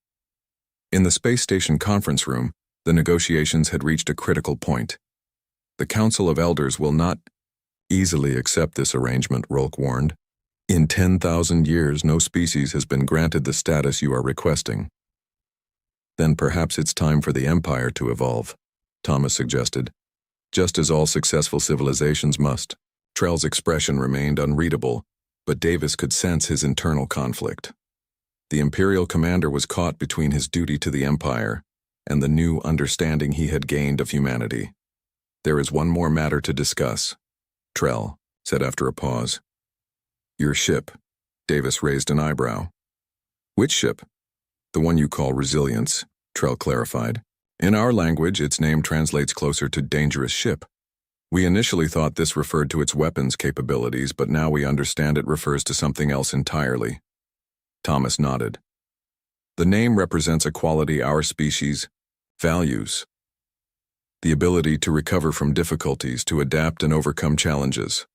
Speaker 1: In the space station conference room, the negotiations had reached a critical point. The Council of Elders will not easily accept this arrangement, Rolk warned. In 10,000 years, no species has been granted the status you are requesting. Then perhaps it's time for the Empire to evolve, Thomas suggested, just as all successful civilizations must. Trell's expression remained unreadable, but Davis could sense his internal conflict. The Imperial commander was caught between his duty to the Empire and the new understanding he had gained of humanity. "There is one more matter to discuss," Trell said after a pause. "Your ship." Davis raised an eyebrow. "Which ship?" "The one you call Resilience," Trell clarified. "In our language, its name translates closer to dangerous ship. We initially thought this referred to its weapons capabilities, but now we understand it refers to something else entirely." Thomas nodded. "The name represents a quality our species values. The ability to recover from difficulties, to adapt and overcome challenges."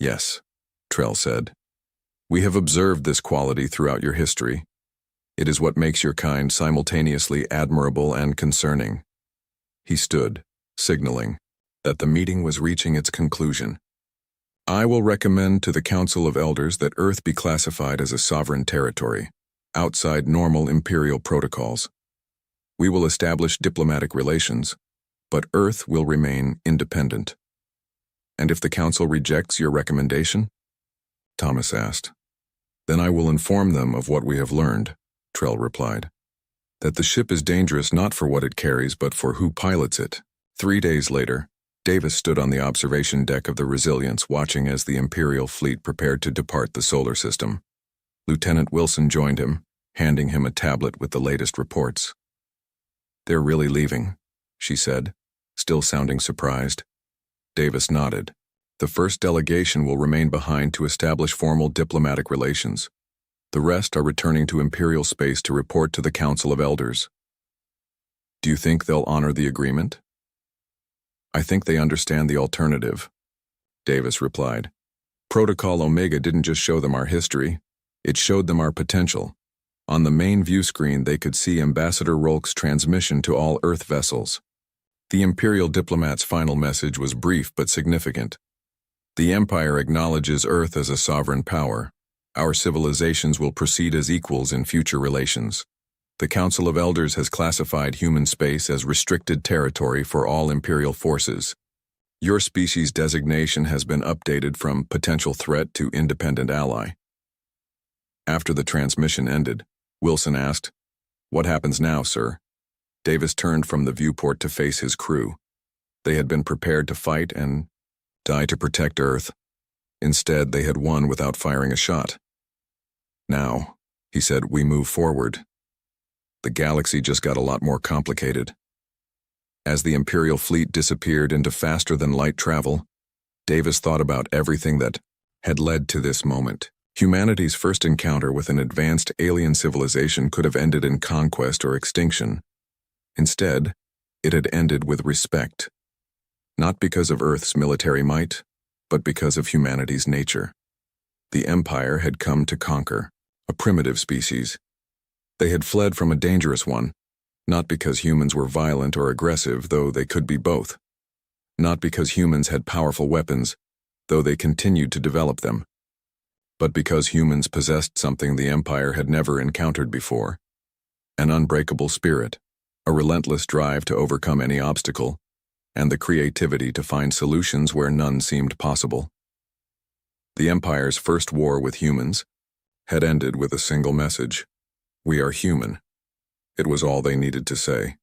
Speaker 1: "Yes," Trell said. "We have observed this quality throughout your history. It is what makes your kind simultaneously admirable and concerning." He stood, signaling that the meeting was reaching its conclusion. "I will recommend to the Council of Elders that Earth be classified as a sovereign territory, outside normal Imperial protocols. We will establish diplomatic relations, but Earth will remain independent." "And if the Council rejects your recommendation?" Thomas asked. "Then I will inform them of what we have learned," Trell replied. "That the ship is dangerous not for what it carries, but for who pilots it." 3 days later, Davis stood on the observation deck of the Resilience, watching as the Imperial fleet prepared to depart the solar system. Lieutenant Wilson joined him, handing him a tablet with the latest reports. "They're really leaving," she said, still sounding surprised. Davis nodded. "The first delegation will remain behind to establish formal diplomatic relations. The rest are returning to Imperial space to report to the Council of Elders." "Do you think they'll honor the agreement?" "I think they understand the alternative," Davis replied. "Protocol Omega didn't just show them our history, it showed them our potential. On the main view screen they could see Ambassador Rolk's transmission to all Earth vessels. The Imperial diplomat's final message was brief but significant. The Empire acknowledges Earth as a sovereign power. Our civilizations will proceed as equals in future relations. The Council of Elders has classified human space as restricted territory for all Imperial forces. Your species designation has been updated from potential threat to independent ally." After the transmission ended, Wilson asked, "What happens now, sir?" Davis turned from the viewport to face his crew. They had been prepared to fight and die to protect Earth. Instead, they had won without firing a shot. "Now," he said, "we move forward. The galaxy just got a lot more complicated." As the Imperial fleet disappeared into faster-than-light travel, Davis thought about everything that had led to this moment. Humanity's first encounter with an advanced alien civilization could have ended in conquest or extinction. Instead, it had ended with respect. Not because of Earth's military might, but because of humanity's nature. The Empire had come to conquer a primitive species. They had fled from a dangerous one, not because humans were violent or aggressive, though they could be both. Not because humans had powerful weapons, though they continued to develop them. But because humans possessed something the Empire had never encountered before. An unbreakable spirit, a relentless drive to overcome any obstacle, and the creativity to find solutions where none seemed possible. The Empire's first war with humans had ended with a single message: "We are human." It was all they needed to say.